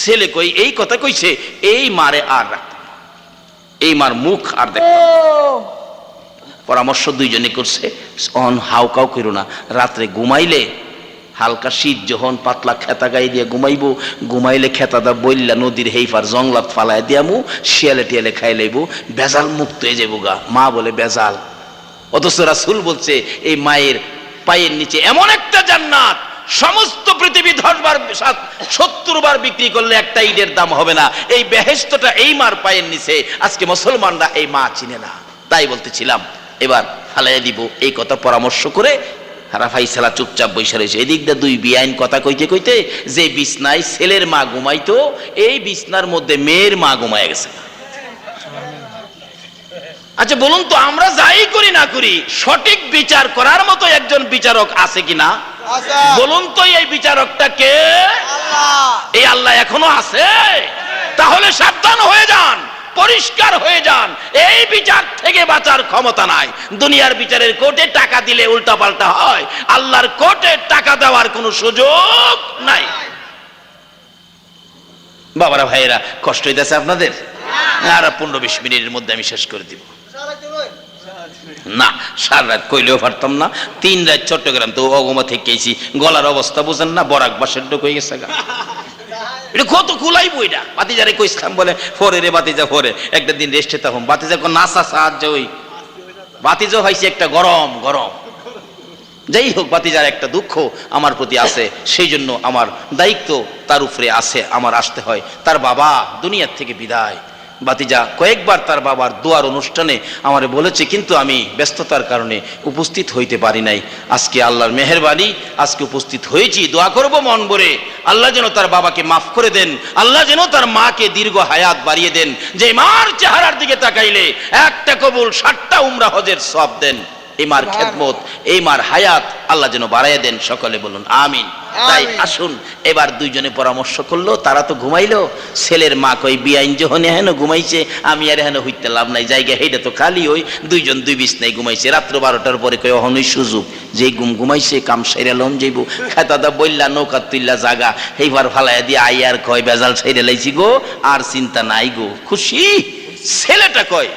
[SPEAKER 1] ছেলে কই এই কথা কইছে, এই মারে আর রাখতাম না, এই মার মুখ আর দেখতাম না। পরামর্শ দুইজনে করছে, অন হাউ কাউ করো না, রাত্রে ঘুমাইলে হালকা শীত যখন পাতলা খেতা গাই দিয়ে ঘুমাইবো, ঘুমাইলে খেতাটা বইল্লা নদীর হেইফার জংলাত ফালাই দিয়ামু, শিয়ালে টিয়ালে খাই লাইবো, বেজাল মুক্ত হয়ে যাবো গা। মা বলে বেজাল, অথচ রাসূল বলছে এই মায়ের পায়ের নিচে এমন একটা জান্নাত, সমস্ত পৃথিবী ধরবার 70 বার বিক্রি করলে একটা ইটের দাম হবে না। এই বেহেশতটা এই মার পায়ের নিচে। আজকে মুসলমানরা এই মা চিনে না। তাই বলতেছিলাম এবার ফালাইয়া দিব, এই কথা পরামর্শ করে ফাইসালা চুপচাপ বৈশা রয়েছে। এদিক দিয়ে দুই বিআইন কথা কইতে কইতে যে বিছনায় ছেলের মা ঘুমাইতো, এই বিছনার মধ্যে মেয়ের মা ঘুমায় গেছে। আচ্ছা বলুন তো, আমরা যাই করি না করি সঠিক বিচার করার মতো একজন বিচারক আছে কিনা?
[SPEAKER 2] আছে।
[SPEAKER 1] বলুন তো এই বিচারকটা কে?
[SPEAKER 2] আল্লাহ।
[SPEAKER 1] এই আল্লাহ এখনো আছে? তাহলে সাবধান হয়ে যান, পরিষ্কার হয়ে যান। এই বিচার থেকে বাঁচার ক্ষমতা নাই। দুনিয়ার বিচারের কোর্টে টাকা দিলে উল্টা পাল্টা হয়, আল্লাহর কোর্টে টাকা দেওয়ার কোনো সুযোগ নাই। বাবারা ভাইয়েরা, কষ্ট হইতেছে আপনাদের? আর 15-20 মিনিটের মধ্যে আমি শেষ করে দিব। না, সারা রাত কইলেও পারতাম না। 3 রাত চট্টগ্রাম তো অগমা থেকে গেছি। গলার অবস্থা বুঝেন না, বরাক বাসের ডোক হয়ে গেছে গা। এটা কত কুলাই বইটা। বাতিজারে কইছিলাম বলে ফরে রে বাতিজা ফরে, একটা দিন রেস্টে তখন বাতিজা নাসা সাহায্য ওই বাতিজা হয়েছে একটা গরম গরম। যাই হোক, বাতিজার একটা দুঃখ আমার প্রতি আছে, সেই জন্য আমার দায়িত্ব তার উপরে আছে, আমার আসতে হয়। তার বাবা দুনিয়ার থেকে বিদায়। বাতিজা কয়েকবার তার বাবার দোয়ার অনুষ্ঠানে আমারে বলেছে, কিন্তু আমি ব্যস্ততার কারণে উপস্থিত হইতে পারি নাই। আজকে আল্লাহর মেহেরবানি আজকে উপস্থিত হয়েছি। দোয়া করব মন ভরে, আল্লাহ যেন তার বাবাকে মাফ করে দেন, আল্লাহ যেন তার মাকে দীর্ঘ হায়াত বাড়িয়ে দেন। যে মার চেহারার দিকে তাকাইলে একটা কবুল 60টা উমরা হজের সওয়াব দেন। এই মার খেদমত, এই মার হায়াত আল্লাহ যেন বাড়াইয়া দেন। সকলে বলুন আমিন। তাই আসুন, এবার দুইজনে পরামর্শ করলো। তারা তো ঘুমাইলো, ছেলের মা কই বিআইন যখন হেন ঘুমাইছে, আমি আর হেন হইতে লাভ নাই, জায়গা হেইটা তো খালি। ওই দুইজন দুই বিছনায় ঘুমাইছে। রাত্র 12টার পরে কই অহনই সুযোগ, যে ঘুমাইছে কাম সাইরা লন যাইব। খাতাদা বললা নৌকা তুললা জাগা, এইবার ফালাইয়া দিয়ে আই আর কয় বেজাল সাইরা লাইছি গো, আর চিন্তা নাই গো, খুশি। ছেলেটা কয়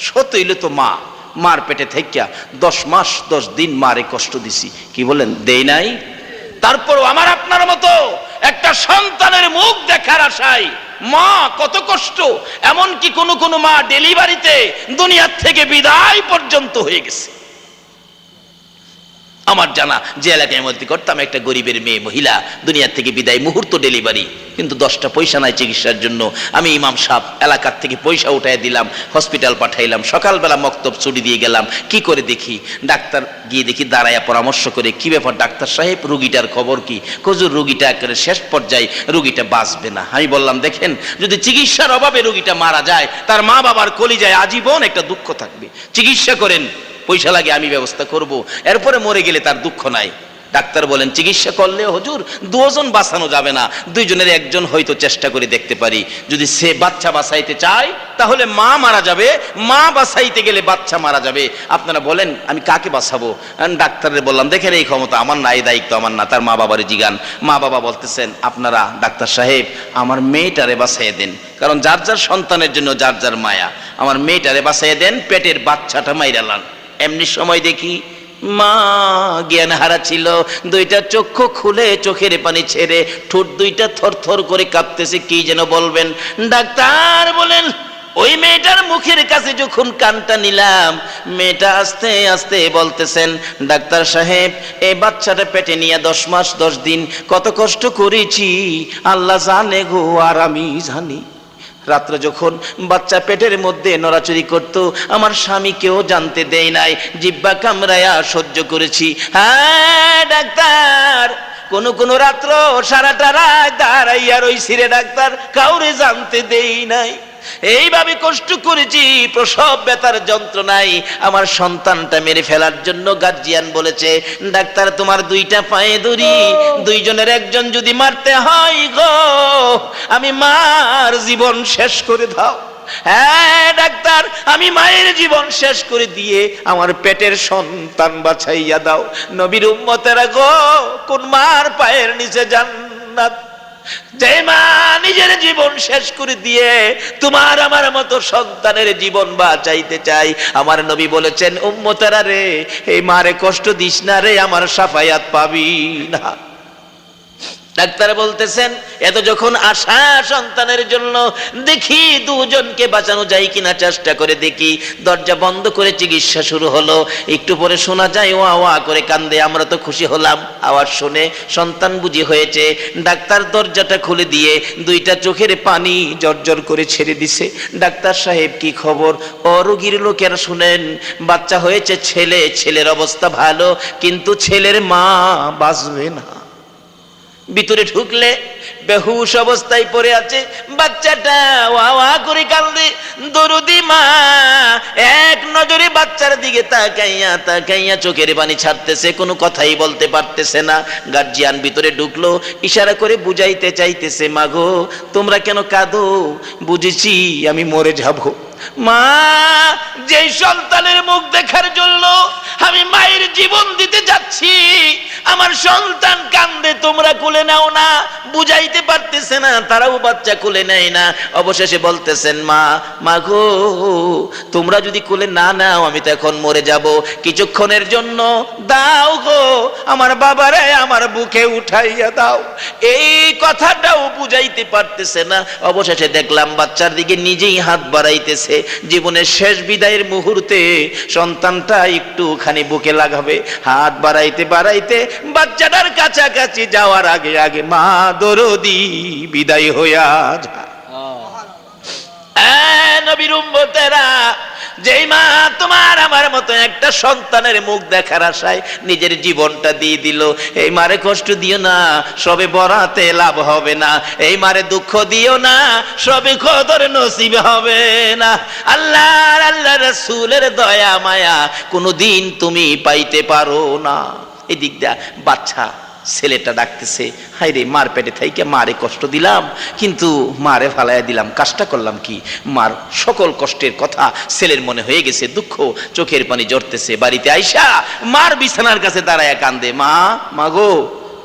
[SPEAKER 1] সত হইলে তো মা, মার পেটে থেকে 10 মাস 10 দিন মারে কষ্ট দিছি, কি বলেন দেই নাই? তারপর আমার আপনার মতো একটা সন্তানের মুখ দেখার আশায় মা কত কষ্ট। এমনকি কোন মা ডেলিভারিতে দুনিয়ার থেকে বিদায় পর্যন্ত হয়ে গেছে। আমার জানা যে এলাকায় মধ্যে করতাম, একটা গরিবের মেয়ে মহিলা দুনিয়ার থেকে বিদায়, মুহূর্ত ডেলিভারি, কিন্তু 10টা পয়সা নাই চিকিৎসার জন্য। আমি ইমাম সাহেব এলাকার থেকে পয়সা উঠাই দিলাম, হসপিটাল পাঠাইলাম। সকালবেলা মক্তব ছুটি দিয়ে গেলাম। কি করে দেখি, ডাক্তার গিয়ে দেখি দাঁড়াইয়া পরামর্শ করে, কি ব্যাপার ডাক্তার সাহেব, রুগীটার খবর কি? কজুর রুগীটা একেবারে শেষ পর্যায়ে, রুগীটা বাঁচবে না। আমি বললাম দেখেন, যদি চিকিৎসার অভাবে রুগীটা মারা যায়, তার মা বাবার কলিজায় আজীবন একটা দুঃখ থাকবে। চিকিৎসা করেন, পয়সা লাগে আমি ব্যবস্থা করব, এরপরে মরে গেলে তার দুঃখ নাই। ডাক্তার বলেন চিকিৎসা করলে হুজুর 2 জন বাঁচানো যাবে না, 2 জনের একজন হয়তো চেষ্টা করে দেখতে পারি। যদি সে বাচ্চা বাঁচাইতে চায় তাহলে মা মারা যাবে, মা বাঁচাইতে গেলে বাচ্চা মারা যাবে। আপনারা বলেন আমি কাকে বাঁচাবো? ডাক্তারের বললাম দেখেন এই ক্ষমতা আমার না, এই দায়িত্ব আমার না। তার মা বাবারে জিগান। মা বাবা বলতেছেন আপনারা ডাক্তার সাহেব আমার মেয়েটারে বাঁচাইয়ে দেন, কারণ যার যার সন্তানের জন্য যার যার মায়া। আমার মেয়েটারে বাঁচাইয়ে দেন, পেটের বাচ্চাটা মাইরালান। এমনি সময় দেখি মা জ্ঞান হারা ছিল, 2টা চক্ষু খুলে চোখের পানি ছেড়ে ঠোঁট 2টা থরথর করে কাঁপতেছে, কি যেন বলবেন। ডাক্তার বলেন ওই মেয়েটার মুখের কাছে যখন কানটা নিলাম, মেয়েটা আস্তে আস্তে বলতেছেন ডাক্তার সাহেব এই বাচ্চাটা পেটে নিয়ে 10 মাস 10 দিন কত কষ্ট করেছি আল্লাহ জানে গো, আর আমি জানি। রাত্রে যখন বাচ্চা পেটের মধ্যে নড়াচড়ি করতো, আমার স্বামীকেও জানতে দেয় নাই, জিব্বা কামড়ায়া সহ্য করেছি। হ্যাঁ ডাক্তার, কোন রাত্র সারাটা রাত দাঁড়াইয়া রইছি রে ডাক্তার, কাউরে জানতে দেই নাই। এইভাবে কষ্ট করেছি, প্রসব ব্যথার যন্ত্রণায় আমার সন্তানটা মেরে ফেলার জন্য গার্জিয়ান বলেছে ডাক্তার তোমার 2টা পায়ে ধরি, 2 জনের একজন যদি মারতে হয় গো, আমি মার জীবন শেষ করে দাও। হ্যাঁ ডাক্তার, আমি মায়ের জীবন শেষ করে দিয়ে আমার পেটের সন্তান বাঁচাইয়া দাও। নবীর উম্মতেরা গো, কোন মার পায়ের নিচে জান্নাত? যে মা নিজের জীবন শেষ করে দিয়ে তোমার আমার মতো সন্তানের জীবন বাঁচাইতে চাই। আমার নবী বলেছেন উম্মতেরা রে, এই মারে কষ্ট দিস না রে, আমার শাফায়াত পাবি না। ডাক্তার বলতেছেন এত যখন আশা সন্তানের জন্য, দেখি দুজনকে বাঁচানো যায় কিনা চেষ্টা করে দেখি। দরজা বন্ধ করে চিকিৎসা শুরু হলো। একটু পরে শোনা যায় ওয়া ওয়া করে কান্দে। আমরা তো খুশি হলাম আওয়াজ শুনে, সন্তান বুঝি হয়েছে। ডাক্তার দরজাটা খুলে দিয়ে দুইটা চোখের পানি জর্জর করে ছেড়ে দিছে। ডাক্তার সাহেব কি খবর? ও রোগীর লোকেরা শুনেন, বাচ্চা হয়েছে ছেলে, ছেলের অবস্থা ভালো, কিন্তু ছেলের মা বাঁচবে না। ভিতরে ঢুকলে বেহুশ অবস্থায় পড়ে আছে বাচ্চাটা, ওয়া ওয়া করে কান্দে। দরদি মা এক নজরে বাচ্চার দিকে তাকাইয়া তাকাইয়া চোখের পানি ছাড়তেছে, কোনো কথাই বলতে পারতেছে না। গার্জিয়ান ভিতরে ঢুকলো, ইশারা করে বুঝাইতে চাইতেছে, মাগো তোমরা কেন কাঁদো? বুঝেছি আমি মরে যাব। মা, যেই সন্তানের মুখ দেখার জন্য আমি মায়ের জীবন দিতে যাচ্ছি, আমার সন্তান কান্দে, তোমরা কোলে নাও না। বুঝাইতে পারতেছে না, তারাও বাচ্চা কোলে নেয় না। অবশেষে বলতেছেন, মা মাগো তোমরা যদি কোলে না নাও আমি তো এখন মরে যাব, কিছুক্ষণের জন্য দাও গো আমার বাবারে আমার বুকে উঠাইয়া দাও। এই কথাটাও বুঝাইতে পারতেছে না। অবশেষে দেখলাম বাচ্চার দিকে নিজেই হাত বাড়াইতেছে। জীবনের শেষ বিদায়ের মুহূর্তে সন্তানটা একটুখানি বুকে লাগাবে, হাত বাড়াইতে বাড়াইতে বাচ্চাটার কাছাকাছি যাওয়ার আগে আগে মা দরদি বিদায় হইয়া যায়। নবীর উম্মতেরা, যেই মা তোমার আমার মতো একটা সন্তানের মুখ দেখার আশায় নিজের জীবনটা দিয়ে দিল, এই মারে কষ্ট দিও না, সবে বরাতে লাভ হবে না। এই মারে দুঃখ দিও না, সবে কদর নসিব হবে না। আল্লাহ রাসূলের দয়া মায়া কোনোদিন তুমি পাইতে পারো না। এদিক দিয়া বাচ্চা ছেলেটা ডাকতেছে, হাই রে মার পেটে থাইকে মারে কষ্ট দিলাম, কিন্তু মারে ফালাইয়া দিলাম, কাজটা করলাম কি? মার সকল কষ্টের কথা ছেলের মনে হয়ে গেছে, দুঃখ চোখের পানি জড়তেছে। বাড়িতে আইসা মার বিছানার কাছে দাঁড়ায়া কান্দে, মা মাগো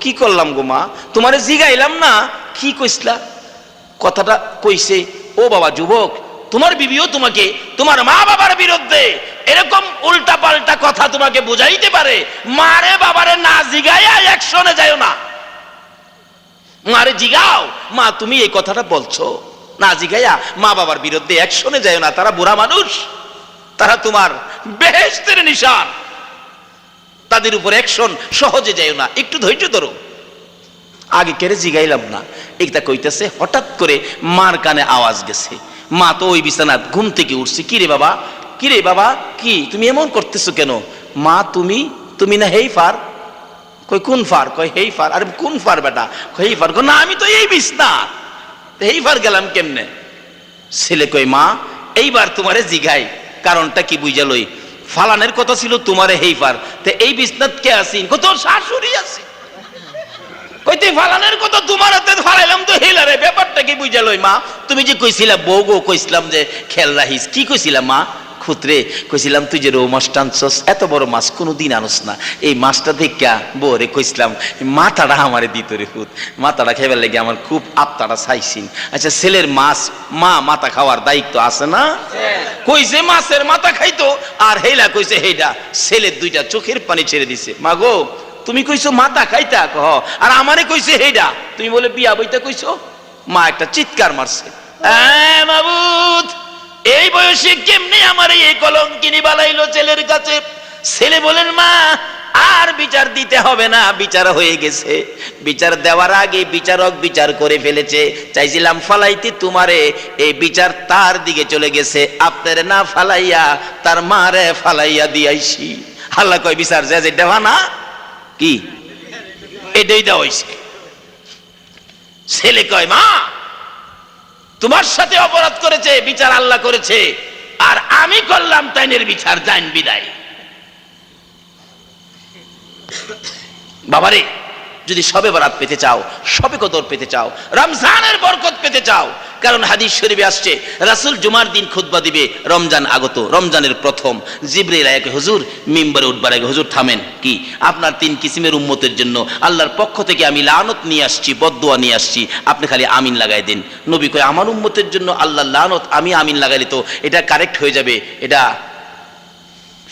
[SPEAKER 1] কি করলাম গো মা, তোমারে জিগাইলাম না, কি কইসলা? কথাটা কইছে, ও বাবা যুবক, তোমার বিবিও তোমাকে তোমার মা বাবার বিরুদ্ধে এরকম উল্টা পাল্টা কথা তোমাকে বুঝাইতে পারে। মারে বাবারে না জিগাইয়া অ্যাকশনে যাও না, মারে জিগাও, মা তুমি এই কথাটা বলছো, না জিগাইয়া মা বাবার বিরুদ্ধে অ্যাকশনে যাও না। তারা বুড়া মানুষ, তারা তোমার বেহেশতের নিশান, তাদের উপর অ্যাকশন সহজে যাও না, একটু ধৈর্য ধরো। আগে কেড়ে জিগাইলাম না, একটা কইতেছে, হঠাৎ করে মার কানে আওয়াজ গেছে। মা তো ওই বিছানাত ঘুম থেকে উঠছে, কি রে বাবা, কি রে বাবা, কি তুমি এমন করতেছো কেন? মা তুমি তুমি না হেই ফার? কই কোন ফার? কই হেই ফার। আরে কোন ফার বেটা? হেই ফার। না আমি তো এই বিছনা, হেই ফার গেলাম কেমনে? ছেলে কই, মা এইবার তোমারে জিগাই, কারণটা কি বুঝা লই। ফালানের কথা ছিল তোমারে হেই ফার, তে এই বিছনাত কে আছেন? কত শাশুড়ি আছে। কইতে ফালানের কথা তোমার হাতে ফালাইলাম তো হেলারে, ব্যাপারটা কি বুঝা লই। মা তুমি যে কইছিলা বউ গো, কইছিলাম যে খেয়াল রাখিস, কি কইছিলাম মা? খুতরে কইছিলাম তুই যে রৌ মাছ টানছস, এত বড় মাছ কোনোদিন আনস না, এই মাছটা দেখা বউরে কইছিলাম মাথাটা আমারে দিত রে খুত, মাথাটা খাইবার লেগে আমার খুব আপতাটা চাইছিন। আচ্ছা ছেলের মাছ মা মাথা খাওয়ার দায়িত্ব আছে না? কইছে মাছের মাথা খাইতো, আর হেলা কইছে হেইটা। ছেলের দুইটা চোখের পানি ছেড়ে দিছে। মা গো তুমি কইছো মাথা খাইতা কহ, আর আমারে কইছে হেইডা, তুমি বলে বিয়া বইতে কইছো। মা একটা চিৎকার মারছে, মাবুদ এই বয়সে কেমনে আমার এই কলঙ্কিনী বানাইলো ছেলের কাছে। ছেলে বলেন, মা আর বিচার দিতে হবে না, বিচার হয়ে গেছে। বিচার দেওয়ার আগে বিচারক বিচার করে ফেলেছে। চাইছিলাম ফালাইতে তোমারে, এই বিচার তার দিকে চলে গেছে, আপনারে না ফালাইয়া তার মারে ফালাইয়া দিয়াইছি। আল্লাহ কয় বিচার যে দেওয়া না কি এটাই দেওয়া হয়েছে। ছেলে কয়, মা তোমার সাথে অপরাধ করেছে, বিচার আল্লাহ করেছে, আর আমি করলাম তাইনের বিচার, জান বিদায়। বাবারে যদি সবে বরাত পেতে চাও, সবে কদর পেতে চাও, রমজানের বরকত পেতে চাও, কারণ হাদিস শরীফে আসছে রাসূল জুমার দিন খুতবা দিবে, রমজান আগত, রমজানের প্রথম। জিবরাইল আয়াকে, হুজুর মিম্বরে উঠবার আগে হুজুর থামেন, কি আপনার 3 কিসিমের উম্মতের জন্য আল্লাহর পক্ষ থেকে আমি লানত নিয়ে আসছি, বদদুয়া নিয়ে আসছি, আপনি খালি আমিন লাগাই দিন। নবী কয়, আমার উম্মতের জন্য আল্লাহর লানত আমি আমিন লাগাইলে তো এটা কারেক্ট হয়ে যাবে, এটা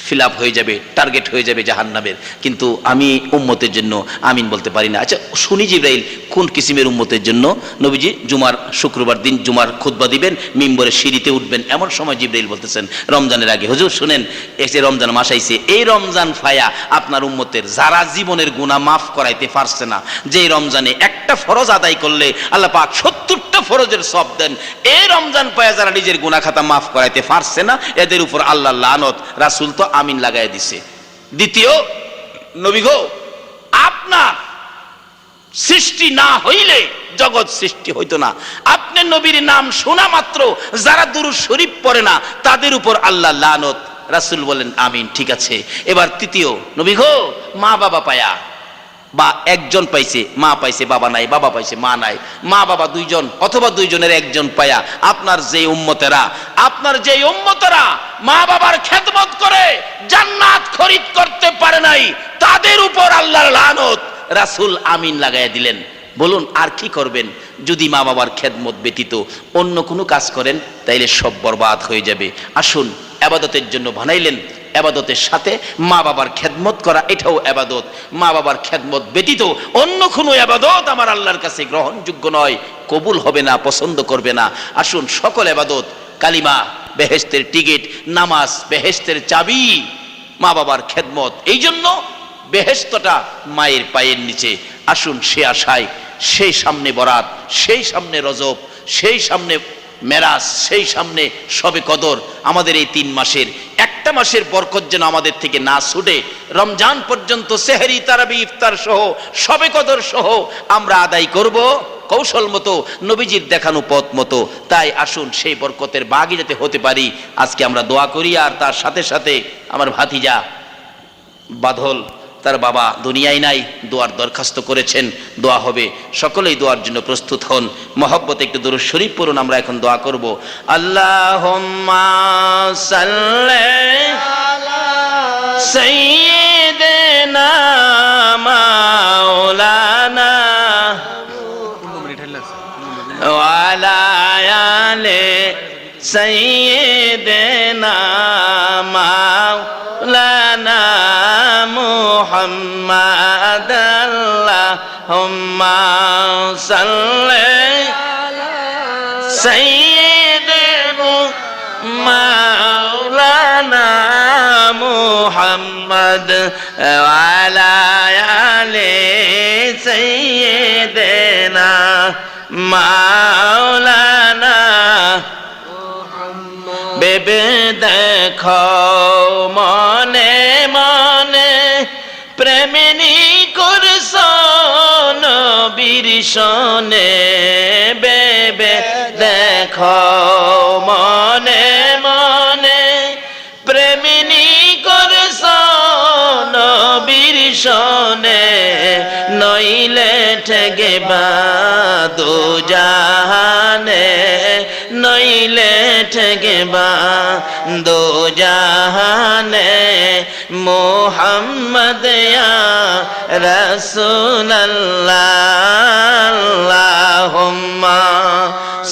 [SPEAKER 1] ফিল আপ হয়ে যাবে, টার্গেট হয়ে যাবে জাহান্নামের। কিন্তু আমি উম্মতের জন্য আমিন বলতে পারি না। আচ্ছা শুনি জিবরাইল কোন কিসিমের উম্মতের জন্য? নবীজি জুমার শুক্রবার দিন জুমার খুতবা দিবেন, মিম্বরের সিঁড়িতে উঠবেন, এমন সময় জিবরাইল বলতেছেন রমজানের আগে, হুজুর শুনেন এই যে রমজান মাস আইছে, এই রমজান ফায়া আপনার উম্মতের যারা জীবনের গুনাহ মাফ করাইতে পারছে না, যে রমজানে একটা ফরজ আদায় করলে আল্লাহ পাক 70টা ফরজের সওয়াব দেন, এই রমজান পায়া যারা নিজের গুনাহ খাতা মাফ করাইতে পারছে না, এদের উপর আল্লাহ লানত। রাসূল তো আমিন লাগাই দিছে। দ্বিতীয়, নবী গো আপনার সৃষ্টি না হইলে জগৎ সৃষ্টি হইতো না। আপনি নবীর নাম শোনা মাত্র যারা দুরূদ শরীফ পড়ে না তাদের উপর আল্লাহ লানত। রাসূল বলেন আমিন, ঠিক আছে। এবার তৃতীয়, নবী গো মা বাবা পায়া, বা একজন পাইছে মা পাইছে বাবা নাই, বাবা পাইছে মা নাই, মা বাবা দুইজন অথবা দুইজনের একজন পায়া আপনার যে উম্মতেরা মা বাবার খেদমত করে জান্নাত খরিদ করতে পারে নাই, তাদের উপর আল্লাহর লানত। রাসূল আমিন লাগাইয়া দিলেন। বলুন আর কি করবেন? যদি মা বাবার খেদমত ব্যতীত অন্য কোনো কাজ করেন তাইলে সব বরবাদ হয়ে যাবে। আসুন, ইবাদতের জন্য বানাইলেন, ইবাদতের সাথে মা বাবার খেদমত করা এটাও ইবাদত। মা বাবার খেদমত ব্যতীত অন্য কোনো ইবাদত আমার আল্লাহর কাছে গ্রহণযোগ্য নয়, কবুল হবে না, পছন্দ করবে না। আসুন, সকল ইবাদত, কালিমা বেহেশতের টিকিট, নামাজ বেহেশতের চাবি, মা বাবার খেদমত। এই জন্য বেহেশতটা মায়ের পায়ের নিচে। আসুন সে আশায়, সেই সামনে বরাত, সেই সামনে রজব, সেই সামনে মেরাজ, সেই সামনে শবে কদর, আমাদের এই 3 মাসের একটা মাসের বরকত যেন আমাদের থেকে না ছুটে। রমজান পর্যন্ত সেহরি, তারাবি, ইফতার সহ শবে কদর সহ আমরা আদায় করব কৌশল মতো, নবীজির দেখানো পথ মতো। তাই আসুন সেই বরকতের বাগী যাতে হতে পারি, আজকে আমরা দোয়া করি। আর তার সাথে সাথে আমার ভাতিজা বাদল, তার বাবা দুনিয়ায় নাই, দোয়ার দরখাস্ত করেছেন, দোয়া হবে। সকলেই দোয়ার জন্য প্রস্তুত হন। মহব্বতে একটু দুরূদ শরীফ পড়ুন, আমরা এখন দোয়া করব। আল্লাহুম্মা সাল্লি আলা সাইয়্যিদিনা মাওলানা ওয়া আলা আলি সাইয়্যিদিনা মাওলানা মুহাম্মাদ। আল্লাহুম্মা সাল্লি আলা সাইয়্যিদিনা মাওলানা মুহাম্মাদ ওয়া আলা আলি সাইয়্যিদিনা মাওলানা। বেবে দেখো মনে মনে প্রেমিনী করছ নবীর শোনে, বেবে দেখো মনে মনে প্রেমিনী করছ নবীর শোনে, নইলে ঠেকবা দুজাহানে, নইলে ঠেকবা দুজাহানে। মুহাম্মদ ইয়া রাসূলুল্লাহ। আল্লাহুম্মা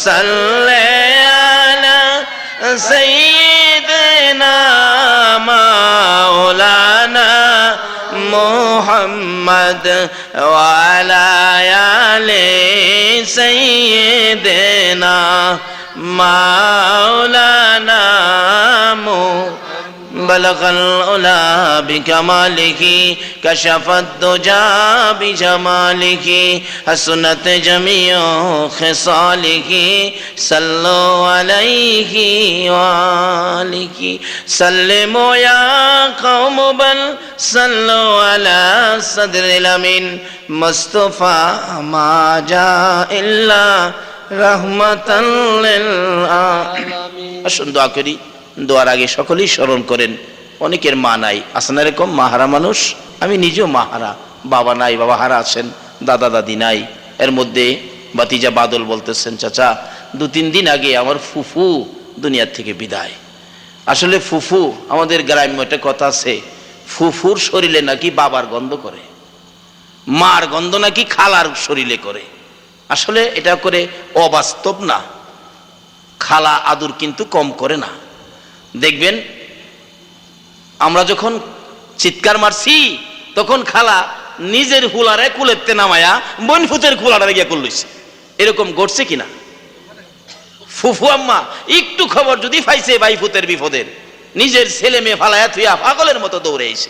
[SPEAKER 1] সাল্লি আলা সাইয়্যিদিনা মাওলানা মুহাম্মদ ওয়া আলা আলি সাইয়্যিদিনা মাওলানা। بلغ العلا بكماله كشف الدجى بجماله حسنت جميع خصاله صلوا عليه وآله سلموا يا قوم بل صلوا على صدر الأمين مصطفى ما جاء إلا رحمة للعالمين। আসুন দোয়া করি। দোয়ার আগে সকলেই স্মরণ করেন, অনেকের মা নাই, আসেন এরকম মাহারা মানুষ। আমি নিজেও মাহারা, বাবা নাই, বাবা হারা আছেন, দাদা দাদি নাই। এর মধ্যে ভাতিজা বাদল বলতেছেন, চাচা 2-3 দিন আগে আমার ফুফু দুনিয়ার থেকে বিদায়। আসলে ফুফু, আমাদের গ্রাম্য একটা কথা আছে, ফুফুর শরীরে নাকি বাবার গন্ধ করে, মার গন্ধ নাকি খালার শরীরে করে। আসলে এটা করে অবাস্তব না, খালা আদর কিন্তু কম করে না। দেখবেন আমরা যখন চিৎকার মারছি তখন খালা নিজের হুলারে কুলেতে নামায়া বনফুতের কুলারে গিয়া করলইছে। এরকম ঘটছে কিনা? ফুফু আম্মা একটু খবর যদি পাইছে বাইফুতের বিপদের, নিজের ছেলে মেয়ে ফালায়া থুইয়া পাগলের মতো দৌড়ে আইছে।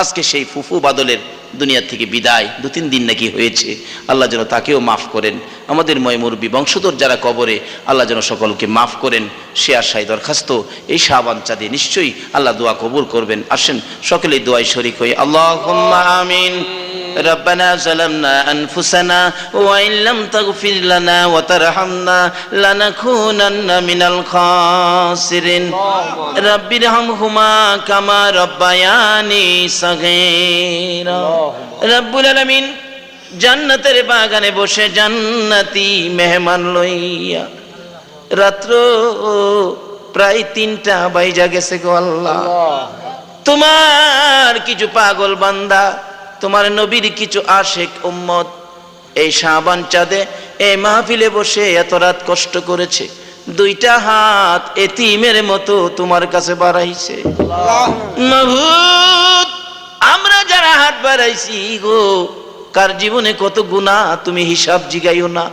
[SPEAKER 1] আজকে সেই ফুফু বাদলের দুনিয়া থেকে বিদায় 2-3 দিন নাকি হয়েছে। আল্লাহ যেন তাকেও মাফ করেন। আমাদের ময়মুরবি বংশধর যারা কবরে, আল্লাহ যেন সকলকে মাফ করেন। সে আশায় দরখাস্ত, এই শাবান চাঁদে নিশ্চয়ই আল্লাহ দোয়া কবুল করবেন। আসেন সকলেই দোয়ায় শরীক হয়ে আল্লাহুম্মা আমিন। ربنا ظلمنا أنفسنا وإن لم تغفر لنا وترحمنا لنكونن من الخاسرين رب ارحمهما كما ربياني صغيرا رب العالمين জান্নাতের বাগানে বসে জান্নাতি মেহমান লইয়া রাত্র প্রায় 3টা বাইজা গেছে গো আল্লাহ। তোমার কিছু পাগল বান্দা, তোমার নবীর কিছু আশেক উম্মত এই শাবান চাঁদে এই মাহফিলে বসে এত রাত কষ্ট করেছে। 2টা হাত এতিমের মতো তোমার কাছে বাড়াইছে। মাবুদ, আমরা যারা হাত বাড়াইছি গো, কার জীবনে কত গুনাহ তুমি হিসাব জিগাইও না।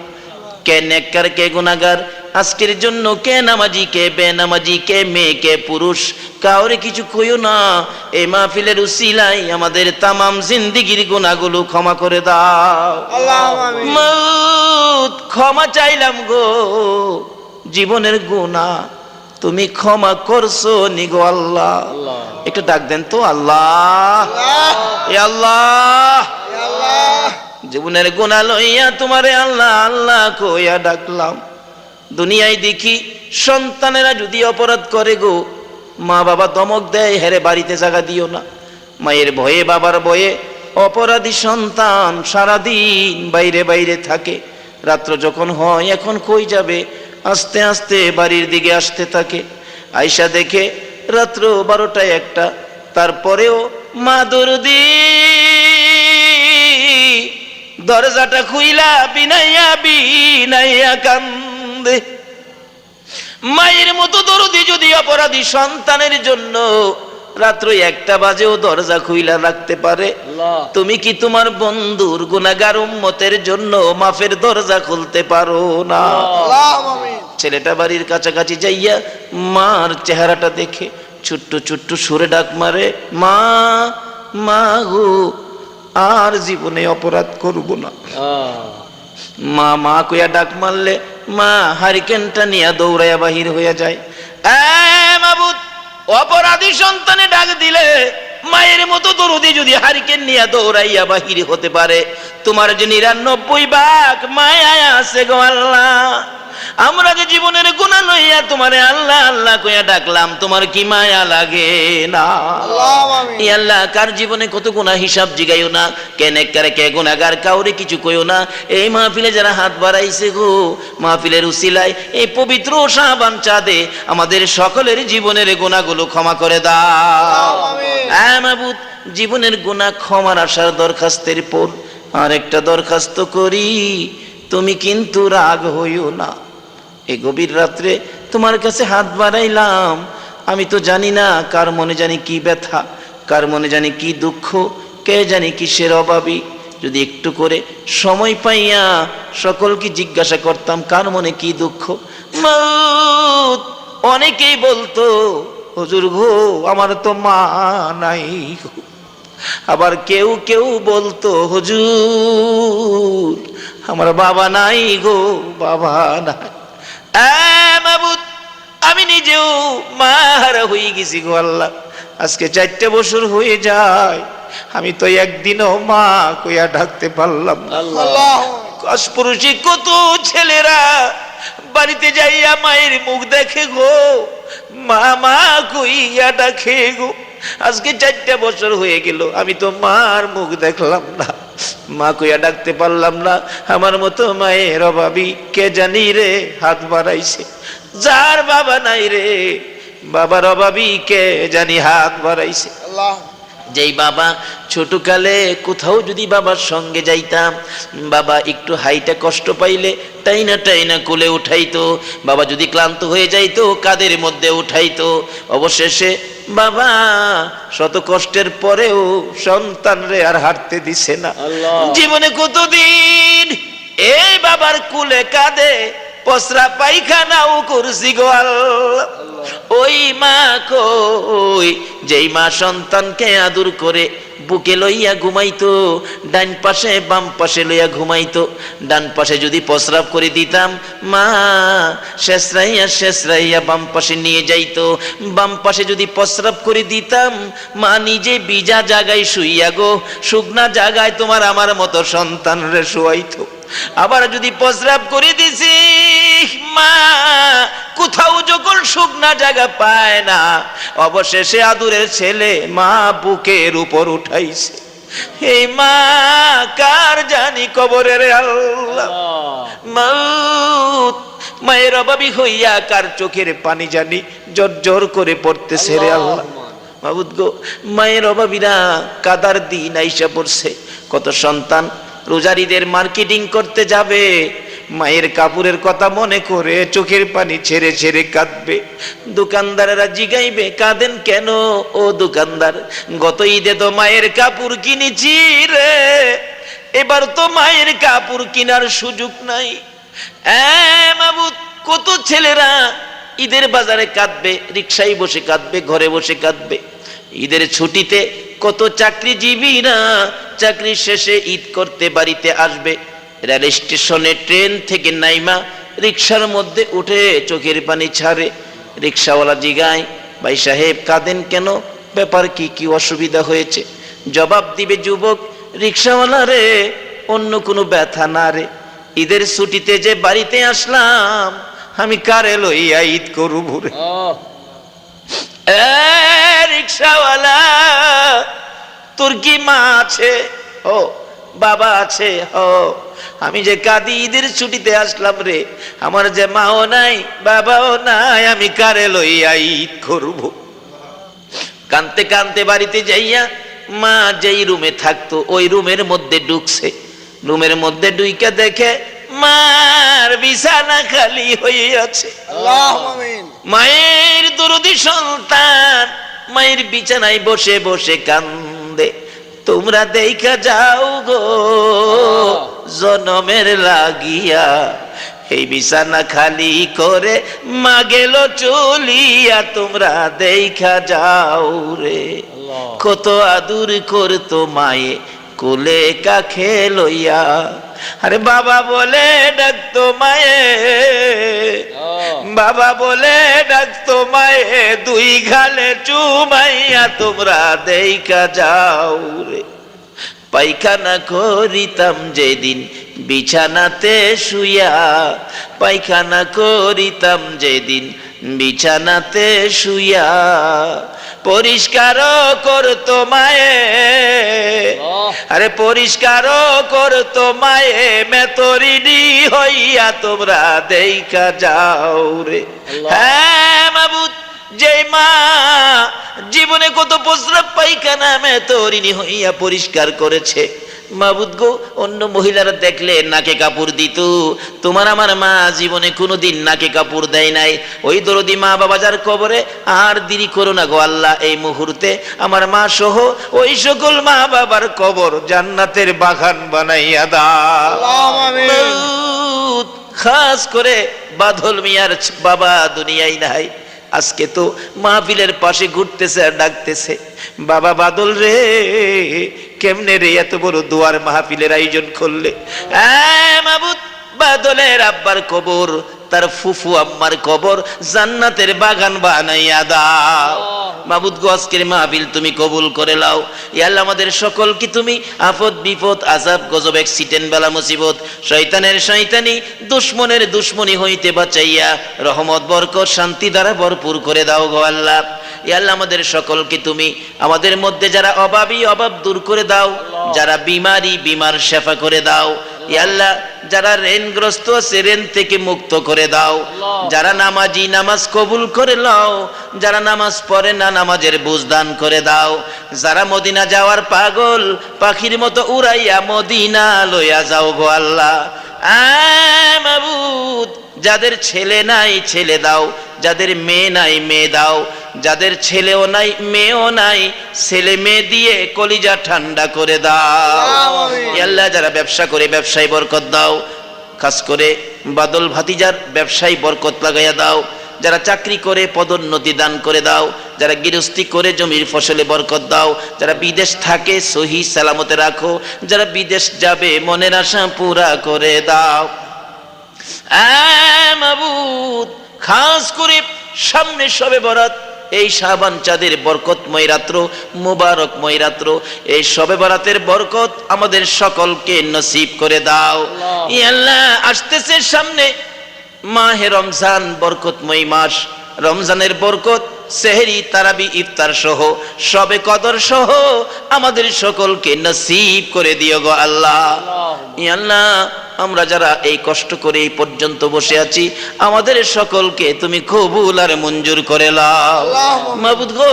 [SPEAKER 1] কে নেককার কে গুনাহগার, আজকের জন্য কে নামাজি কে বেনামাজি, কে মেয়ে কে পুরুষ, কাউরে কিছু কইও না। এই মাহফিলের উসিলায় আমাদের তামাম জিন্দেগির গুনাহগুলো ক্ষমা করে দাও। মাওত, ক্ষমা চাইলাম গো, জীবনের গুনাহ তুমি ক্ষমা করছো নি গো আল্লাহ। একটু ডাক দেন তো, আল্লাহ এ আল্লাহ। জীবনের গুনাহ লইয়া তোমারে আল্লাহ আল্লাহ কইয়া ডাকলাম। দুনিয়ায় দেখি সন্তানেরা যদি অপরাধ করে গো, মা বাবা দমক দেয়, হেরে বাড়িতে জায়গা দিও না। মায়ের ভয়ে বাবার ভয়ে অপরাধী সন্তান সারাদিন বাইরে বাইরে থাকে। রাত্র যখন হয় এখন কই যাবে, আস্তে আস্তে বাড়ির দিকে আসতে থাকে। আয়সা দেখে রাত্র 12টা 1টা, তারপরেও মা দরদি দরজাটা খুইলা বিনাইয়া বিনাইয়া কান্দে। মায়ের মতো দরদি যদি অপরাধী সন্তানের জন্য রাত্র 1টা বাজেও দরজা খুইলা রাখতে পারে, তুমি কি তোমার বন্ধুর গুনাহগার উম্মতের জন্য মাফের দরজা খুলতে পারো না? ছেলেটা বাড়ির কাছাকাছি যাইয়া মার চেহারাটা দেখে ছোট্ট ছোট্ট সুরে ডাক মারে, মা মা গো, আর জীবনে অপরাধ করব না। মা মা কইয়া ডাক মারলে মা হারিকেনটা নিয়ে দৌড়াইয়া বাহির হইয়া যায়। মাবুদ, অপরাধী সন্তানে ডাক দিলে মায়ের মতো দরদি যদি হারিকেন নিয়ে দৌড়াইয়া বাহির হতে পারে, তোমার যে 99 ভাগ মায়া আছে গো আল্লাহ। আমরা যে জীবনের গুনাহ লইয়া তোমারে আল্লাহ আল্লাহ কইয়া ডাকলাম, তোমার কি মায়া লাগে না? আল্লাহ, কার জীবনে কত গুনাহ হিসাব জিগাইও না। কে নেককার কে গুনাহগার কাউরে কিছু কইও না। এই মাহফিলে যারা হাত বাড়াইছে গো, মাহফিলের উসিলায় এই পবিত্র শাবান চাঁদে আমাদের সকলের জীবনের গুনাহগুলো ক্ষমা করে দাও। মাবুদ, জীবনের গুনাহ ক্ষমার আশার দরখাস্তের পর আরেকটা দরখাস্ত করি, তুমি কিন্তু রাগ হইও না। এই গভীর রাত্রে তোমার কাছে হাত বাড়াইলাম, আমি তো জানি না কার মনে জানি কি ব্যথা, কার মনে জানি কি দুঃখ, কে জানি কিসের অভাবী। যদি একটু করে সময় পাইয়া সকলকে জিজ্ঞাসা করতাম কার মনে কি দুঃখ। মাউত, অনেকেই বলতো হুজুর গো আমার তো মা নাই। আবার কেউ কেউ বলতো হুজুর আমার বাবা নাই গো, বাবা নাই। মাবুদ, আমি নিজেও মা হারা হয়ে গেছি গো আল্লাহ। আজকে 4 বছর হয়ে যায়, আমি তো একদিনও মা কইয়া ডাকতে পারলাম না। কাশপুরুষে কত ছেলেরা বাড়িতে যাইয়া মায়ের মুখ দেখে গো, মা মা কইয়া ডাকে গো। আজকে 4 বছর হয়ে গেল, আমি তো মার মুখ দেখলাম না, মা কইয়া ডাকতে পারলাম না। আমার মতো মায়ের অভাবী কে জানি রে হাত বাড়াইছে। যার বাবা নাই রে, বাবার অভাবী কে জানি হাত বাড়াইছে। যেই বাবা ছোটকালে কোথাও যদি বাবার সঙ্গে যাইতাম, বাবা একটু হাইটা কষ্ট পাইলে টাইনা টাইনা কোলে উঠাইতো, বাবা যদি ক্লান্ত হয়ে যাইতো কাদের মধ্যে উঠাইতো। অবশেষে বাবা শত কষ্টের পরেও সন্তানরে আর হাঁটতে দিছে না। জীবনে কতদিন এই বাবার কুলে কাঁদে, পসরা পায়খানাও করছি গো আল্লাহ। ওই মা কই, যেই মা সন্তানকে আদর করে বুকে লইয়া ঘুমাইতো, ডান পাশে বাম পাশে লইয়া ঘুমাইতো। ডান পাশে যদি প্রস্রাব করে দিতাম, মা শেষরাইয়া বাম পাশে নিয়ে যাইতো। বাম পাশে যদি প্রস্রাব করে দিতাম, মা নিজে ভিজা জায়গায় শুইয়া গো শুকনা জায়গায় তোমার আমার মতো সন্তানরে শুয়াইতো। আবার যদি প্রস্রাব করে দিছি, মা কোথাও যখন শুকনা জায়গা পায় না, অবশেষে আদুরের ছেলে মা বুকের উপর উঠাইছে। এই মা কার জানি কবরের আল্লাহ। মাউত মায়ের অভাবী হইয়া কার চোখের পানি জানি জর্জর করে পড়তেছে রে আল্লাহ। মাবুদ গো, মায়ের অভাবীরা কাদার দিন আইসা পড়ছে। কত সন্তান রোজারিদের মার্কেটিং করতে যাবে, মায়ের কাপড়ের কথা মনে করে চোখের পানি ছেড়ে ছেড়ে কাঁদবে। দোকানদারেরা জিগাইবে কাঁদেন কেন? ও দোকানদার, গত ঈদে তো মায়ের কাপড় কিনেছি রে, এবার তো মায়ের কাপড় কেনার সুযোগ নাই। মাবুদ, কত ছেলেরা ঈদের বাজারে কাঁদবে, রিকশায় বসে কাঁদবে, ঘরে বসে কাঁদবে। ঈদের ছুটিতে কত চাকরিজীবীরা চাকরি শেষে ঈদ করতে বাড়িতে আসবে, রেল স্টেশনে ট্রেন থেকে নাইমা রিকশার মধ্যে উঠে চোখের পানি ছাড়ে। রিকশাওয়ালা জিগায়, ভাই সাহেব কাঁদেন কেন? ব্যাপার কি, কি অসুবিধা হয়েছে? জবাব দিবে যুবক, রিকশাওয়ালা রে, অন্য কোনো ব্যথা না রে, ঈদের ছুটিতে যে বাড়িতে আসলাম, আমি কারে লইয়া ঈদ করব রে। রিকশাওয়ালা, তোর কি মা আছে? ও বাবা আছে? ও আমি যে কাঁদি ঈদের ছুটিতে আসলাম রে, আমার যে মাও নাই বাবাও নাই, আমি কারে লইয়া ঈদ করব? কানতে কানতে বাড়িতে যাইয়া মা যেই রুমে থাকতো ওই রুমের মধ্যে ঢুকছে। রুমের মধ্যে ঢুইকা দেখে মার বিছানা খালি হয়ে আছে। মায়ের দরদি সন্তান মায়ের বিছানায় বসে বসে কান্দে। তোমরা দেখা যাও গো জনমের লাগিয়া, এই বিছানা খালি করে মা গেল চলিয়া, তোমরা দেখা যাও রে। কত আদর করতো মায়ে কোলে কাখে লইয়া, আরে বাবা বলে ডাকতো মায়ে, বাবা বলে ডাকতো মায়ে, দুই গালে চুমাইয়া, তোমরা দেখা যাও রে। পায়খানা করিতাম যেদিন বিছানাতে শুইয়া, পায়খানা করিতাম যেদিন বিছানাতে শুইয়া, পরিষ্কার করতো মায়ে, আরে পরিষ্কার করতো মায়ে, মেতরিডি হইয়া, তোমরা দেখা যাও রে। হ্যাঁ মাবুদ, যে মা জীবনে কত প্রস্রাব পায়খানা মেতরিনি হইয়া পরিষ্কার করেছে, মাবুদ গো, অন্য মহিলারা দেখলে নাকে কাপড় দিত, তোমার আমার মা জীবনে কোনোদিন নাকে কাপড় দেয় নাই। ওই দরদি মা বাবা যার কবরে, আর দেরি করো না গো আল্লাহ, এই মুহূর্তে আমার মা সহ ওই সকল মা বাবার কবর জান্নাতের বাগান বানাইয়া দাও। খাস করে বাদল মিয়ার বাবা দুনিয়ায় নাই, আজকে তো মাহফিলের পাশে ঘুরতেছে আর ডাকতেছে, বাবা বাদল রে, কেমনে রে এত বড় দুয়ার মাহফিলের আয়োজন করলে? মাবুদ, বাদলের আব্বার কবর, তার ফুফু আম্মার কবর জান্নাতের বাগান বানাইয়া দাও। মাবুদ গো, আজকের মাহফিল তুমি কবুল করে লাও। ইয়া আল্লাহ, আমাদের সকলকে তুমি আফত বিপদ আযাব গজব অ্যাক্সিডেন্ট বালা মুসিবত শয়তানের শয়তানি দুশমনের দুশমনি হইতে বাঁচাইয়া রহমত বরকত শান্তি দ্বারা ভরপুর করে দাও গো আল্লাহ। ইয়া আল্লাহ, আমাদের সকলকে তুমি আমাদের মধ্যে যারা অভাবী অভাব দূর করে দাও, যারা বিমারি বিমার শেফা করে দাও। ইয়া আল্লাহ যারা ঋণগ্রস্ত আছে ঋণ থেকে মুক্ত করে দাও, যারা নামাজি নামাজ কবুল করে নাও, যারা নামাজ পড়ে না নামাজের বুঝ দান করে দাও, যারা মদিনা যাওয়ার পাগল পাখির মতো উড়াইয়া মদিনা লইয়া যাও গো আল্লাহ। মাবুদ যাদের ছেলে নাই ছেলে দাও, যাদের মেয়ে নাই মেয়ে দাও, যাদের ছেলেও নাই মেয়েও নাই ছেলে মেয়ে দিয়ে কলিজা ঠান্ডা করে দাও। ইয়া আল্লাহ যারা ব্যবসা করে ব্যবসায় বরকত দাও, খাস করে বাদল ভাতিজার ব্যবসায় বরকত লাগাইয়া দাও, যারা চাকরি করে পদোন্নতি দান করে দাও, যারা গৃহস্থী করে জমির ফসলে বরকত দাও, যারা বিদেশ থাকে সহি সালামতে রাখো, যারা বিদেশ যাবে মনের আশা পুরা করে দাও। মাবুদ খাস করে সামনে শবে বরাত, এই শাবান চাঁদের বরকতময় রাত্র, মুবারকময় রাত্র, এই শবে বরাতের বরকত আমাদের সকলকে নসিব করে দাও। ইয়া আল্লাহ আসতেছে সামনে মাহে রমজান, বরকতময় মাস, রমজানের বরকত সেহরি তারাবি ইফতার সহ শবে কদর সহ আমাদের সকলকে নসিব করে দিও গো আল্লাহ। ইয়া আল্লাহ আমরা যারা এই কষ্ট করে এই পর্যন্ত বসে আছি আমাদের সকলকে তুমি কবুল আর মঞ্জুর করে নাও। মাবুদ গো